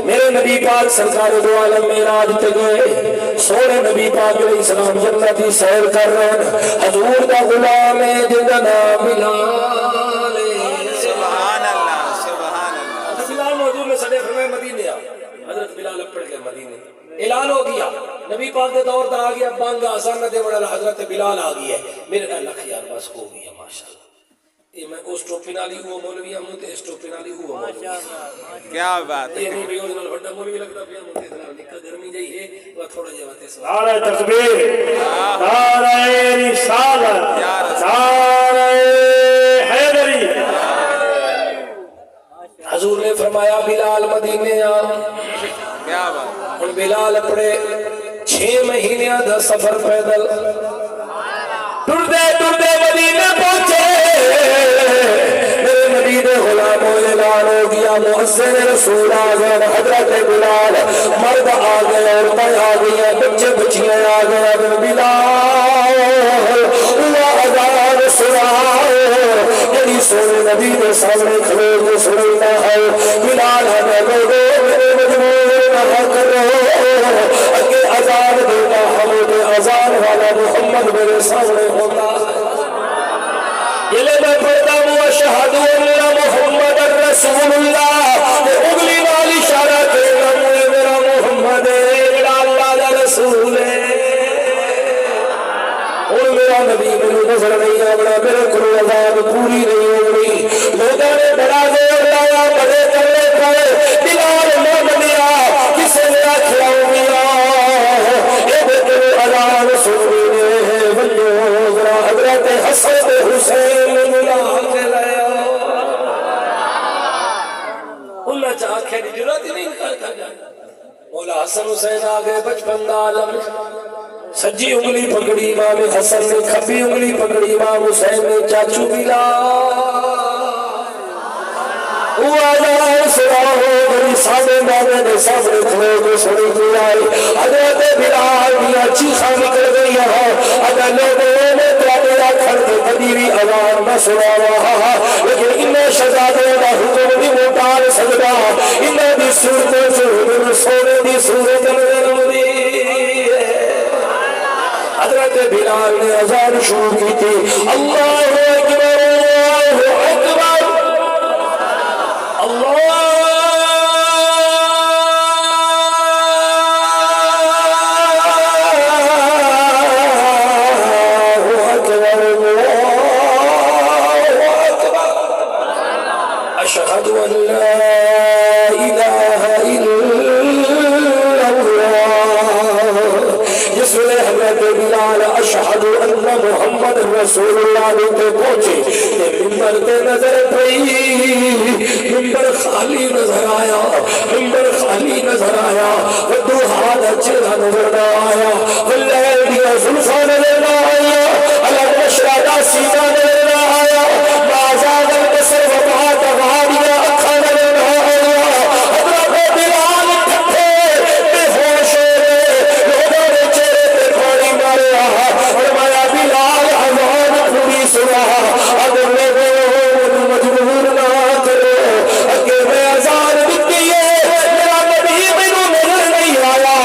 میرے نبی پاک سرکار دو عالم معراج تے گئے سونے نبی پاک علیہ السلام جنتی سیر کر رہے ہیں حضور کا غلام ہے جن کا نام بلال سبحان اللہ سبحان اللہ بلال موجود میں صدیق فرمائے مدینے آ حضرت بلال پڑھ گئے مدینے اعلان ہو گیا نبی پاک کے دور تا آ گیا بانگا اذان دے بڑا حضرت بلال آ گیا میرے اللہ خیال بس ہو گیا ماشاءاللہ یہ میں اس ٹوپی نالی ہوا مولوی ہم تے اس ٹوپی نالی ہوا مولوی کیا بات ہے یہ نہیں بھی اس نال بڑا مولوی لگتا پیا مجھے اتنا نکا گرمی جائی ہے وہ تھوڑا جہا واتے سو نعرہ تکبیر، نعرہ رسالت، نعرہ حیدری۔ حضور نے فرمایا بلال مدینے آ کیا بات اور بلال اپنے 6 مہینے دا سفر پیدل ٹردے ٹردے مدینے پہنچے میرے نبی دے غلام اعلان ہو گیا مؤذن رسول آ گئے حضرت بلال مرد آ گئے عورتیں آ گئی بچے بچیاں آ گئے بلال اللہ اذان سناؤ یعنی سونے نبی دے سامنے کھلو کے سننا ہے بلال ہمیں لوگو میرے مجبور نہ کرو اگے اذان دیتا ہمیں اذان والا محمد میرے سامنے ہوتا یہ لے میں پڑھتا ہوں اشہد ان محمد رسول اللہ اگلی والی اشارہ کرنا مجھے میرا محمد میرا اللہ کا رسول ہے اور میرا نبی میرے نظر نہیں آنا میرے کو عذاب پوری نہیں ہو رہی لوگوں نے بڑا زور لایا بڑے کرنے پڑے بلال نہ بنیا کسے نے کھلاؤ گیا یہ دیکھو اذان سننے ہیں بلو ذرا حضرت حسن حسین ملا کے لایا اللہ چاہ کھیلی جرات ہی نہیں انکار کر جائے مولا حسن حسین آگئے بچپن دا عالم سجی انگلی پکڑی امام حسن نے کھبی انگلی پکڑی امام حسین نے چاچو بلال وہ آزار سنا ہو گئی سامنے مانے نے سامنے کھلے کو سنی کی آئی حضرت بلال بھی اچھی خواہ نکل گئی ہے اگر لوگوں نے تیرا کھڑ کے قدیری آزار نہ سنا رہا لیکن انہیں شہزادے کا حکم بھی موٹار سجدہ انہیں بھی صورتوں سے سونے دی صورت نظر دی حضرت بلال نے اذان شروع کی تھی اللہ اکبر اللہ اکبر اللہ اکبر اللہ اکبر اشہد ان لا الہ الا اللہ جس میں حضرت بلال اشہد ان محمد رسول اللہ نے پہنچے یہ منبر تے نظر پئی منبر خالی نظر آیا منبر خالی نظر آیا ودو حال چہرہ نظر نہ آیا واللیل دیا زلفہ نظر نہ آیا علم مشرہ سینہ نظر نہ آیا بازاد البصر وبعات غاریہ اکھا نظر نہ آیا حضرت بلال ٹھٹھے بے ہوش لوگوں نے چہرے پہ پھاڑی ماریا فرمایا بلال اذان پوری سنا اگر لوگوں مجبور نہ کرو اگے میں اذان دیتی ہے میرا نبی مینوں نظر نہیں آیا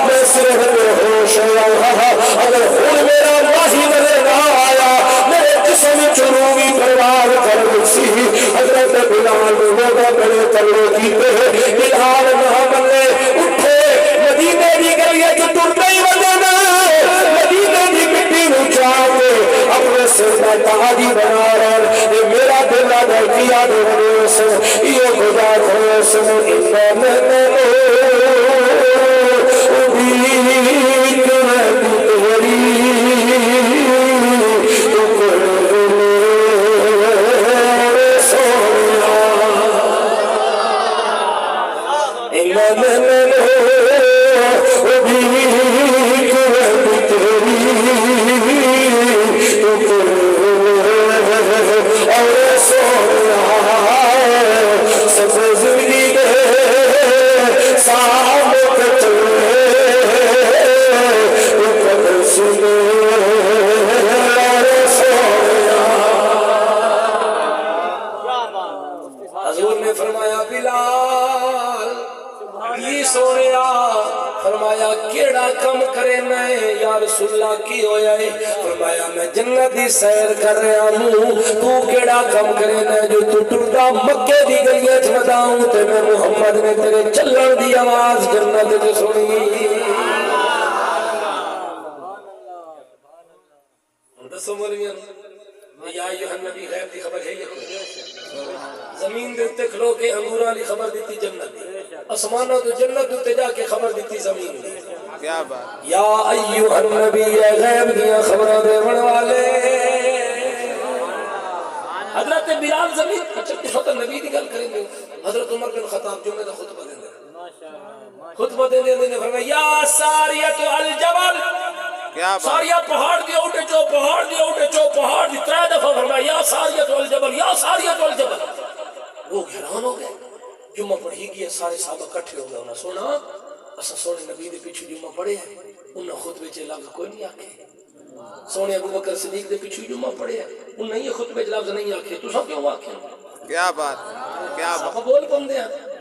میں صرف بے ہوش رہا اگر خود میرا ماہی نظر نہ آیا میرے جسم چروی پروار کر سی حضرت بلال نے لوگوں بڑے تلے کیتے بلال نہ بنے اٹھے مدینے کی گلیاں جو ٹرتے ہی وجن مدینے کی مٹی نو چاہتے اپنے سر کا تاجی بنا رہے یہ میرا دل ادا کیا دے سے یہ خدا کرے سن ایمان حضور نے فرمایا بلال یہ سونیا فرمایا کیڑا کم کرے میں یا رسول اللہ کی ہویا ہے فرمایا میں جنت دی سیر کر رہا ہوں تو کیڑا کم کرے میں جو تو ٹردا مکے دی گلیاں وچ وداؤں تے میں محمد نے تیرے چلن دی آواز جنت وچ سنی دسو مولویاں یا ایھا النبی غیب دی خبر ہے یہ کوئی زمین دے تے کھلو کے انگوراں دی خبر دیتی جنت دی آسماناں تو جنت تے جا کے خبر دیتی زمین دی کیا بات یا ایھا النبی اے غیب دیاں خبراں دیون والے حضرت بلال زمین اچھا کس وقت نبی دی گل کریں گے حضرت عمر بن خطاب جمعے دا خطبہ دیں خطبہ دیں نے فرمایا یا ساریۃ الجبل کیا بات ساریہ پہاڑ دی اٹھے چو پہاڑ دی اٹھے چو پہاڑ دی ترے دفعہ فرمایا یا ساریۃ الجبل یا ساریۃ الجبل لوگ حیران ہو گئے جمعہ پڑھی گیا سارے صحابہ اکٹھے ہو گئے انہاں سونا اسا سونے نبی دے پیچھے جمعہ پڑھے ہیں انہاں خطبے چ لفظ کوئی نہیں آکھے سونے ابو بکر صدیق دے پیچھے جمعہ پڑھے ہیں انہاں یہ خطبے چ لفظ نہیں آکھے تساں کیوں آکھے کیا بات کیا بات صحابہ بول پندے ہیں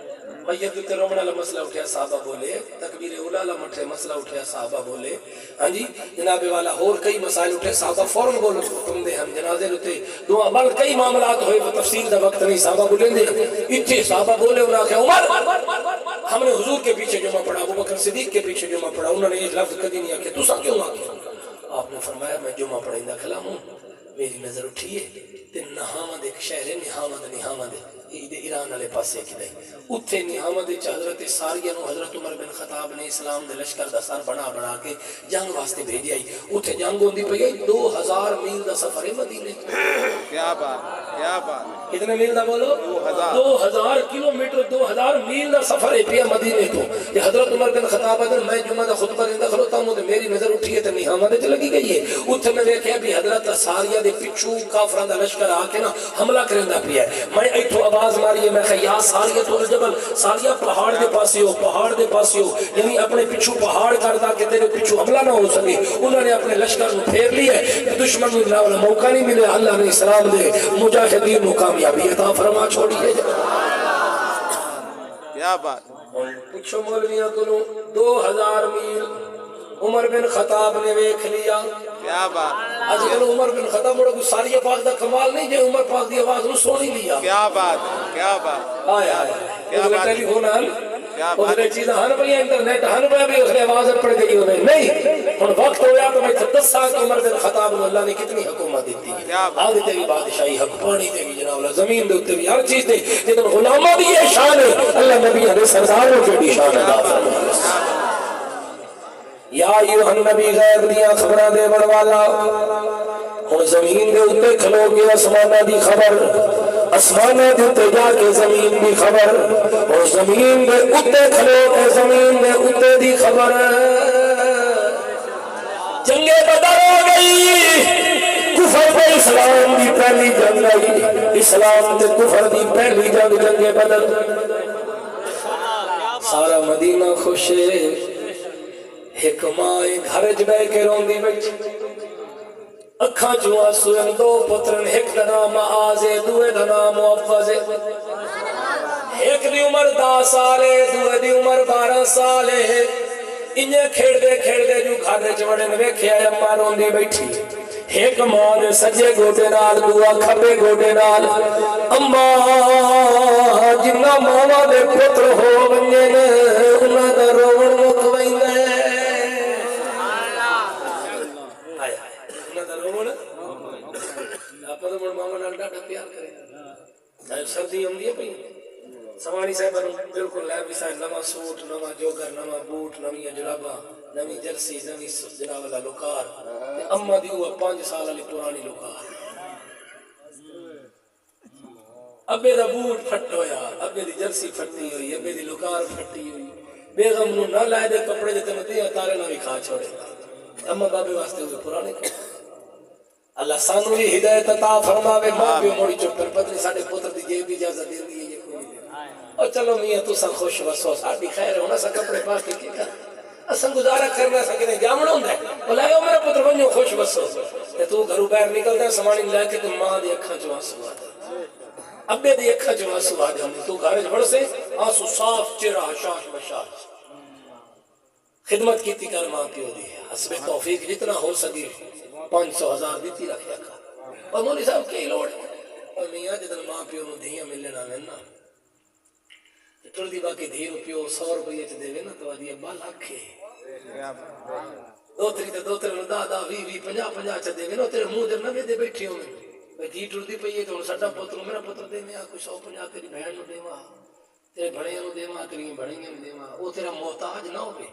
میت تے رومن والا مسئلہ اٹھیا صحابہ بولے تکبیر اولی والا مسئلہ اٹھیا صحابہ بولے ہاں جی جناب والا اور کئی مسائل اٹھے صحابہ فوراً بول پندے ہم جنازے تے دعا بل کئی معاملات ہوئے تفصیل دا وقت نہیں صحابہ بولیں دے ایتھے صحابہ بولے انہاں کہ عمر ہم نے حضور کے پیچھے جمعہ پڑھا ابو بکر صدیق کے پیچھے جمعہ پڑھا انہوں نے یہ لفظ کبھی نہیں آکھے تساں کیوں آکھے آپ نے فرمایا میں جمعہ پڑھیندا کھلا ہوں میری نظر اٹھی ہے تے نہامد ایک شہر ہے نہامد ایران والے پاسے کدے اتھے نہامد وچ حضرت ساریہ نو حضرت عمر بن خطاب نے اسلام دے لشکر دا سر بنا کے جنگ واسطے بھیجیا اتھے جنگ ہوندی پئی 2000 میل دا سفر ہے مدینے کیا بات کیا بات کتنے میل دا بولو 2000 کلومیٹر 2000 میل دا سفر ہے پیا مدینے تو یہ حضرت عمر بن خطاب اگر میں جمعہ دا خطبہ دیندا کھلوتا ہوں تے میری نظر اٹھی ہے تے نہامد وچ لگی گئی ہے اتھے میں دیکھیا بھی حضرت ساریہ دے پچھو کافراں دا لشکر آ کے نا حملہ کرندا پیا ہے میں ایتھوں آواز ماری میں کہ یا ساریہ الجبل ساریہ پہاڑ دے پاسے ہو یعنی اپنے پیچھے پہاڑ کردا کہ تیرے پیچھے حملہ نہ ہو سکے انہوں نے اپنے لشکر کو پھیر لیا ہے دشمن کو موقع نہیں ملے اللہ نے اسلام دے مجاہدین کو کامیابی عطا فرما چھوڑی ہے کیا بات پچھو مولویاں کو 2000 میل عمر بن خطاب نے ویکھ لیا کیا بات آج کل عمر بن خطاب بڑا کوئی ساریہ پاک دا کمال نہیں جے عمر پاک دی آواز نو سونی لیا کیا بات کیا بات آیا کیا بات ٹیلی فون حل کیا اس نے چیزیں ہن پہ انٹرنیٹ ہن پہ بھی اس نے آواز پڑ گئی ہونے نہیں ہن وقت ہویا تو میں 10 سال کی عمر بن خطاب نے اللہ نے کتنی حکومت دیتی ہے آج تیری بادشاہی حق پانی تے بھی جناب اللہ زمین دے اوتے بھی ہر چیز تے جدن غلاماں دی یہ شان ہے اللہ نبی دے سرداروں کی بھی شان عطا فرمائے یا ایھا النبی غیب دیاں خبراں دے بڑ والا ہن زمین دے اوتے کھلو کے آسماناں دی خبر آسماناں دے اوتے جا کے زمین دی خبر اور زمین دے اوتے کھلو کے زمین دے اوتے دی خبر جنگ بدر ہو گئی کفر پہ اسلام دی پہلی جنگ آئی اسلام تے کفر دی پہلی جنگ جنگ بدر سارا مدینہ خوش ہے ایک ماں گھر چ بہ کے روندی وچ اکھاں چوں آنسو دو پترن ایک دا نام معاذ دوے دا نام معوذ ایک دی عمر 10 سال ہے دوے دی عمر 12 سال ہے انہیں کھیڑ دے جو گھر چ وڑن ویکھیا اماں روندی بیٹھی ایک ماں دے سجے گوٹے نال دعا کھبے گوٹے نال اماں جنہ ماواں دے پتر ہو ونجے نے انہاں دا روون مک ویندا سردی آمدی ہے پئی سواری صاحب بالکل لے بھی صاحب نواں سوٹ نواں جوگر نواں بوٹ نویں جراباں نویں جرسی نویں جناب والا لوکار اما دی وہ 5 سال والی پرانی لوکار ابے دا بوٹ پھٹ ہویا ابے دی جرسی پھٹی ہوئی ابے دی لوکار پھٹی ہوئی بیگم نو نہ لائے دے کپڑے جتے نہ دیا تارے نہ بھی کھا چھوڑے اما بابے واسطے ہوئے پرانے اللہ سانو بھی ہدایت عطا فرماوے ماں پیو موڑی چپ کر پتنی ساڈے پتر دی جیب دی اجازت دے دی یہ کوئی نہیں اور چلو میاں تساں خوش وسو ساڈی خیر ہونا سا کپڑے پا کے کی کر اساں گزارا کرنا سا کہ جامن ہوندا ہے بولے او میرا پتر ونجو خوش وسو تے تو گھروں باہر نکلدا سمانی لے کے تے ماں دی اکھاں چوں آنسو آ ابے دی اکھاں چوں آنسو آ جاندے تو گھر وچ وڑ سے آنسو صاف چہرہ شاش بشاش خدمت کیتی کر ماں پیو دی حسب توفیق جتنا ہو سکے 500,000 دیتی رکھیا کر اور مولی صاحب کی لوڑ اور میاں جدن ماں پیو نو دھیاں ملنا وینا ٹر دی باقی دھی روپیو 100 روپیے چ دے نا تو ادی ابا لاکھ دوتری تے دوترے نو 10 20 50 50 چ دے نا تیرے منہ دے نویں دے بیٹھی ہو دھی ٹرتی پئی ہے تو ہن ساڈا پتر میرا پتر دینے آ کوئی 150 تیری بہن نو دیواں تیرے بڑیاں نو دیواں تیری بڑیاں نو دیواں او تیرا محتاج نہ ہوے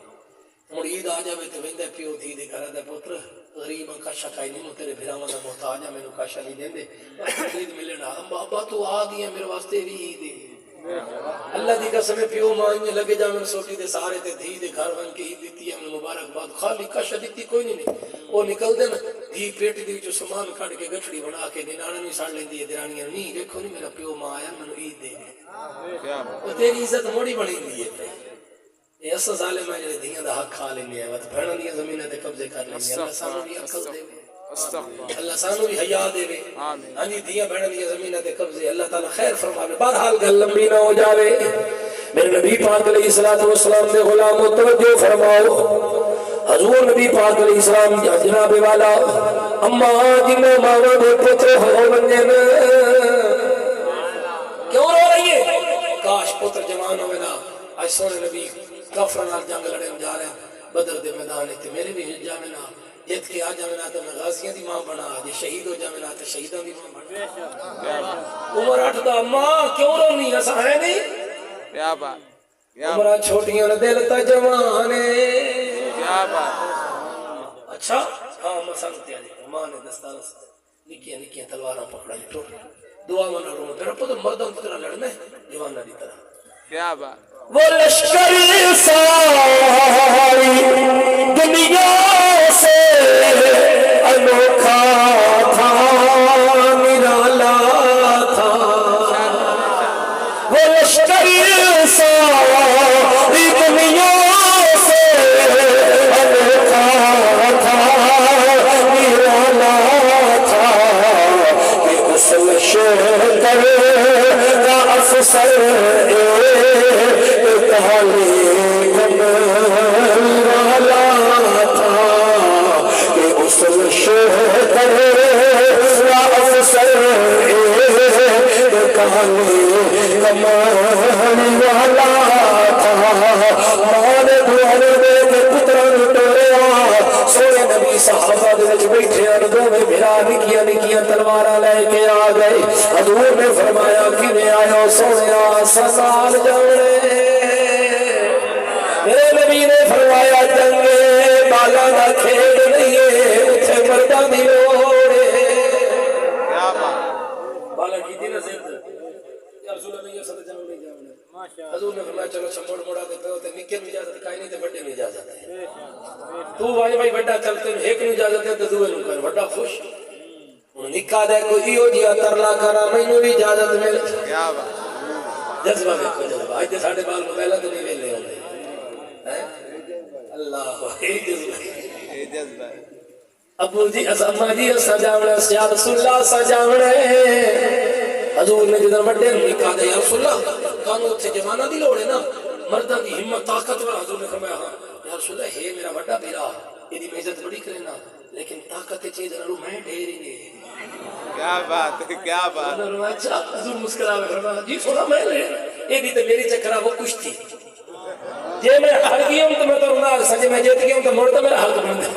ہن عید آ جاوے تے ویندا پیو دھی دے گھر دا پتر غریب کاشا کھائی نہیں تیرے بھراواں دا محتاج ہے مینوں کاشا نہیں دیندے عید ملنا بابا تو آ گیا میرے واسطے بھی عید ہے اللہ دی قسم پیو ماں نے لگے جان سوٹی دے سارے تے دھی دے گھر ون کے عید دتی ہے مبارکباد خالی کاشا دتی کوئی نہیں وہ نکل دے نا دھی پیٹ دی جو سامان کھڑ کے گٹھڑی بنا کے ننانے نہیں ساڑ لیندی ہے درانیاں نہیں دیکھو نہیں میرا پیو ماں آیا مینوں عید دے وہ تیری عزت موڑی بنی دی ہے یہ اصل ظالم ہے جڑے دھیاں دا حق کھا لیندے ہیں وت بھڑن دی زمیناں تے قبضے کر لیندے اللہ سانو بھی عقل دے اللہ سانو بھی حیا دے ہاں جی دھیاں بھڑن دی زمیناں تے قبضے اللہ تعالی خیر فرماوے بہرحال گل لمبی نہ ہو جاوے میرے نبی پاک علیہ الصلوۃ والسلام دے غلام توجہ فرماؤ حضور نبی پاک علیہ السلام جناب والا اما جن ماں دے پتر ہو ونجن کیوں رو رہی ہے کاش پتر جوان ہوے نا اج سونے نبی کافراں نال جنگ لڑن جا رہے ہیں بدر دے میدان تے میرے بھی جاوے نا جت کے آ جاوے نا تے میں غازیاں دی ماں بنا جے شہید ہو جاوے نا تے شہیداں دی ماں بنا عمر 8 دا ماں کیوں رونی اساں ہے نہیں کیا بات عمراں چھوٹیاں نے دل تا جوانے کیا بات اچھا ہاں مسان تے ماں نے دستار نکیاں نکیاں تلواراں پکڑائی ٹوٹ دعا منا رو میرا پتر مردوں کی طرح لڑنا ہے جواناں دی طرح کیا بات وہ لشکر ساری دنیا سے انوکھا تھا نرالا تھا وہ لشکر ساری دنیا سے انوکھا تھا نرالا تھا کہ اس لشکر کا افسر تلوار لے کے آ گئے حضور نے فرمایا کہ آیا سونے سال جانے میرے نبی نے فرمایا جنگ بالا دا کھیل نہیں ہے اتھے مردہ دی لوڑ کیا بات بالا کی دی نصیب یا رسول اللہ یہ صلی اللہ علیہ وسلم حضور نے فرمایا چلو چھموڑ موڑا دیتے ہوتے نکے میں اجازت کائی نہیں تے بڑے میں اجازت ہے تو بھائی بڑا چلتے ایک میں اجازت ہے تو دوے نو کر بڑا خوش نکاح دے کوئی ہو جیا ترلا کرا مینوں بھی اجازت مل کیا بات جذبہ دیکھو جذبہ آج تے ساڈے بال موبائل تو نہیں ویلے ہوندے اللہ یہ جذبہ ہے ابو جی اسما جی سجاوڑے یا رسول اللہ سجاوڑے حضور نے جدن بڑے نکاح دے یا رسول اللہ کانو تے جواناں دی لوڑ ہے نا مرداں دی ہمت طاقت ور حضور نے فرمایا ہاں یا رسول اللہ ہے میرا بڑا بھیرا ایدی عزت بڑی کرے نا لیکن طاقت چیز نالو میں ڈھیری نہیں کیا بات ہے کیا بات اچھا حضور مسکراوے فرمایا جی سونا میں لے ایدی تے میری چکرا وہ کچھ تھی جے میں ہر گیا ہوں تو میں تو نال سجے میں جیت گیا ہوں تو موڑ تو میرا حق بن دے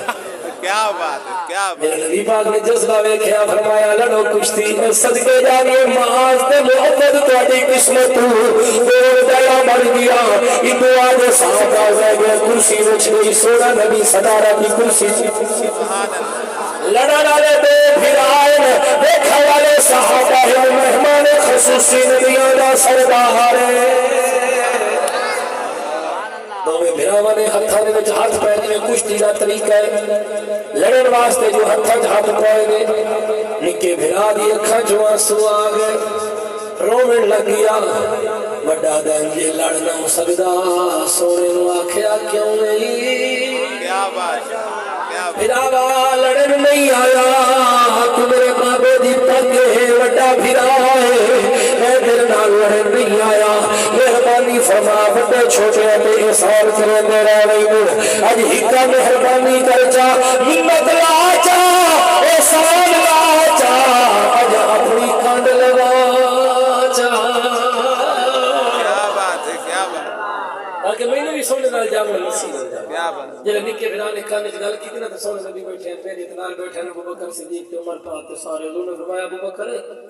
کیا بات ہے کیا بات میرے نبی پاک نے جذبہ ویکھیا فرمایا لڑو کشتی صدقے جانے معاذ تے محمد تہاڈی قسمت دور دایا بن گیا یہ دعا دے ساتھ آ گیا کرسی وچ گئی سونا نبی صدارہ کی کرسی سبحان اللہ لڑن والے دو پھرائن دیکھا والے صحابہ ہے مہمان خصوصی نبیوں دا سردار دوویں بھراواں نے ہتھاں دے وچ ہاتھ پائے جویں کشتی دا طریقہ ہے لڑن واسطے جو ہتھاں وچ ہاتھ پائے نے نکے بھرا دی اکھاں چوں آنسو آ گئے روون لگ گیا وڈا دن جے لڑ نہ سکدا سونے نو آکھیا کیوں نہیں کیا بات کیا بات بھراوا لڑن نہیں آیا تو میرے بابے دی پگ ہے وڈا بھرا ہے میں تیرے نال لڑن نہیں آیا مہربانی فرما بڑے چھوٹے تے احسان کرے میرا نہیں اج ہکا مہربانی کر جا منت لا جا احسان لا جا اج اپنی کنڈ لگا جا کیا بات ہے کیا بات تاکہ میں نے بھی سونے نال جاون نصیب ہو جائے کیا بات جڑے نکے بھرا نے کان وچ گل کیتی نا تے سونے نبی بیٹھے ہیں پہلے نال بیٹھے نے ابو بکر صدیق تے عمر پاک تے سارے انہوں نے فرمایا ابو بکر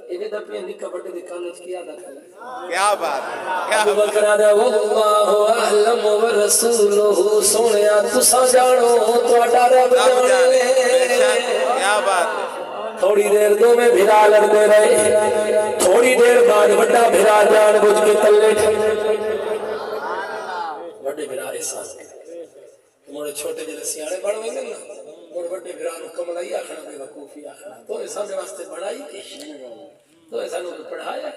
اینے دا پیا نکا بڑے دے کان وچ کیا دخل ہے کیا بات کیا ابو بکر آدا واللہ اعلم ورسولہ سونیا تساں جانو تہاڈا رب جانے کیا بات تھوڑی دیر دو میں بھرا لڑتے رہے تھوڑی دیر بعد بڑا بھرا جان بجھ کے تلے بڑے بھرا احساس کرے تمہارے چھوٹے جلے سیاڑے بڑھ ہوئے نا اور بڑے بھرا نو کملائی آخنا بے وقوفی آخنا تو ایسا دے واسطے بڑھائی کیش تو ایسا نو پڑھایا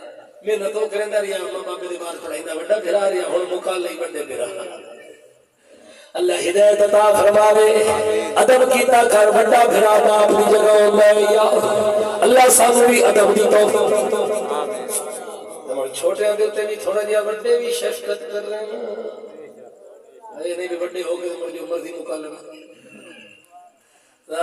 محنتوں کرندہ رہا اماں بابے دے بار پڑھائیں دا بڑا بھرا رہا ہون مکال لئی بڑے بھرا اللہ ہدایت عطا فرماوے ادب کیتا کر بڑا بھرا باپ دی جگہ ہوندا ہے یا اللہ سانو بھی ادب دی توفیق ہمارے چھوٹے ہوں تے بھی تھوڑا جہا بڑے بھی شفقت کر رہے ہیں اے نہیں بھی بڑے ہو گئے ہماری عمر دی مکالمہ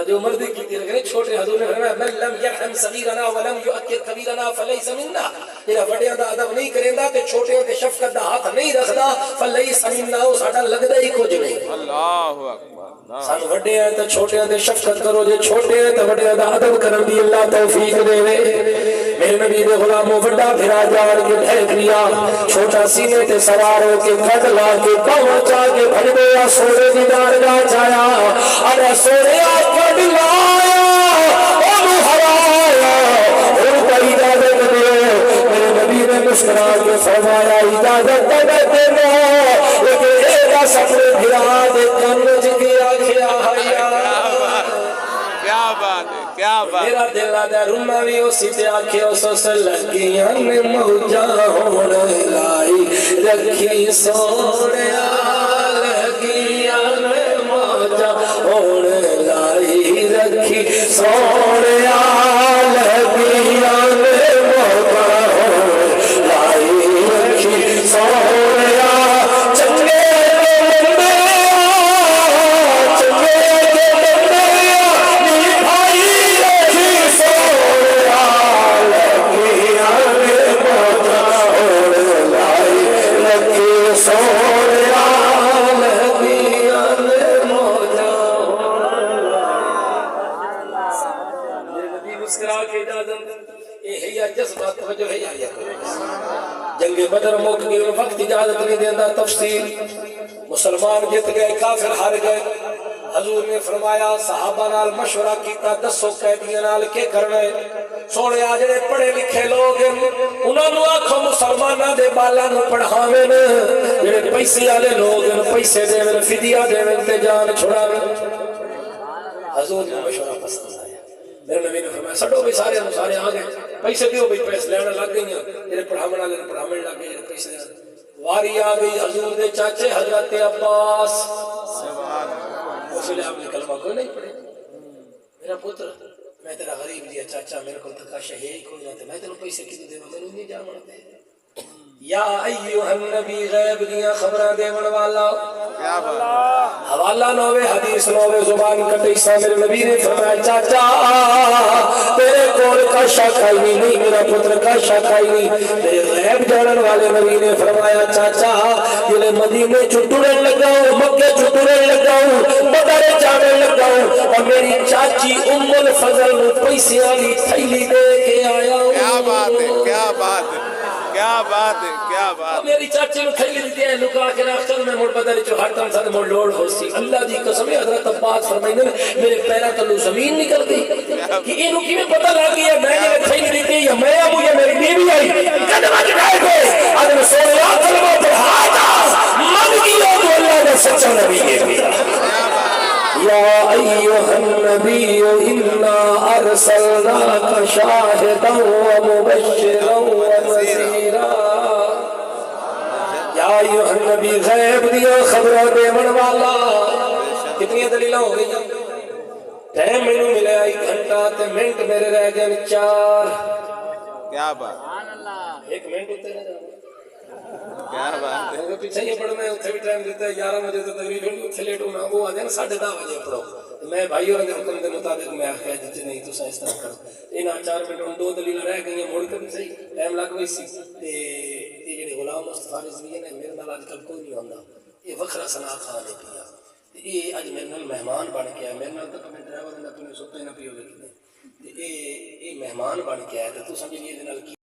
جو عمر دی کی تھی چھوٹے حضور نے فرمایا من لم يرحم صغيرنا ولم يؤكد كبيرنا فليس منا جڑا بڑیاں دا ادب نہیں کریندا تے چھوٹیاں تے شفقت دا ہاتھ نہیں رکھدا فليس منا او ساڈا لگدا ہی کچھ نہیں اللہ اکبر سانو وڈے ہیں تے چھوٹے ہیں تے شفقت کرو جے چھوٹے ہیں تے وڈے دا ادب کرن دی اللہ توفیق دے میرے نبی دے غلاموں وڈا پھرا جان کے ٹھہر لیا چھوٹا سینے تے سوار ہو کے گھٹ لا کے پاؤں چا کے بھڑ گیا سونے دی دارگاہ چایا ارے سونے کٹ لایا اونوں ہرایا اور کوئی اجازت دے میرے نبی نے مسکرا کے فرمایا اجازت دے دو لیکن اے سپنے بھرا دے کن وچ گیا کیا بات ہے کیا بات میرا دل آدھا رونا بھی اسی تے آکھے اس لگیاں نے موجاں ہون لائی رکھی سونیا لگیاں نے موجاں ہون لائی رکھی سونیا لگیاں نے موجاں ہون لائی رکھی سونیا چنگے جنگ بدر موک گئے وقت اجازت نہیں دیندہ تفصیل مسلمان جت گئے کافر ہار گئے حضور نے فرمایا صحابہ نال مشورہ کیتا دسو قیدیاں نال کے کرنے سونے آجڑے پڑھے لکھے لوگ انہوں نے آکھو مسلمانہ دے بالا نو پڑھاویں جڑے پیسے آلے لوگ پیسے دے میں فدیہ دے میں تے جان چھڑاویں حضور نے مشورہ پسند آیا میرے نبی نے فرمایا سڑو بھی سارے آگئے پیسے دیو بھی پیسے لینا لگ گئی ہیں جنہیں پڑھامنا لینا پڑھامنے لگ گئے جنہیں پیسے لینا واری آگئی حضور دے چاچے حضرت عباس اس لئے آپ نے کلمہ کوئی نہیں پڑھے میرا پتر میں تیرا غریب دیا چاچا میرے کو تکا شہی کوئی نہ تھے میں تیرا پیسے کی دے میں نہیں جا مڑتے یا ایوہ النبی غیب دیا خبرہ دے منوالا حوالہ نوے حدیث نوے زبان کٹی سا میرے نبی نے فرمایا چاچا تیرے کول کا شاکائی نہیں میرا پتر کا شاکائی نہیں میرے غیب جانن والے نبی نے فرمایا چاچا جلے مدینے چھٹوڑے لگاؤں مکے چھٹوڑے لگاؤں مدارے جانے لگاؤں اور میری چاچی ام الفضل پیسے آلی تھیلی دے کے آیا ہوں کیا بات ہے کیا بات ہے کیا بات ہے کیا بات میری چاچے میں تھیلی دیتی ہے لکا کے راختر میں موڑ بداری جو ہٹا ساتھ موڑ لوڑ ہو سی اللہ دی قسم ہے حضرت عباس فرمائنے میرے پیرا تلو زمین نکل گئی کہ انہوں کی میں پتہ لگ گیا میں نے تھیلی دیتی ہے یا میں ابو یا میری بیوی آئی قدمہ جڑائے گئے اگر سونے کلمہ پڑھاتا من گیا تو اللہ نے سچا نبی ہے یا ایوہ النبی انا ارسلناک شاہدا و مبشرا و نذیرا یا ایوہ النبی غیب دیا خبروں دے من والا کتنی دلیلہ ہو گئی ٹائم میں ملے آئی گھنٹہ تے منٹ میرے رہ گئے 4 کیا بات ایک منٹ ہوتے ہیں کیا بات ہے پیچھے یہ پڑھنا ہے اتھے بھی ٹائم دیتا ہے 11 بجے تو تقریباً اتھے لیٹ ہونا وہ آدھے نا 10:30 بجے پڑھو میں بھائیوں نے حکم دے مطابق میں آخیا جتے نہیں تو سائنس طرح کرو انہاں 4 منٹ 2 دلیل رہ گئی ہیں موڑ کے بھی صحیح ٹائم لگ گئی سی تے یہ جڑے غلام مصطفیٰ رضوی نے میرے نال آج کل کوئی نہیں ہوندا یہ وکھرا سنا کھا لے پیا یہ اج میرے نال مہمان بن کے آیا، میرے نال تو اپنے ڈرائیور نے اپنے ستے نہ پیو لکھنے، یہ مہمان بن کے آیا تو سمجھ نہیں یہ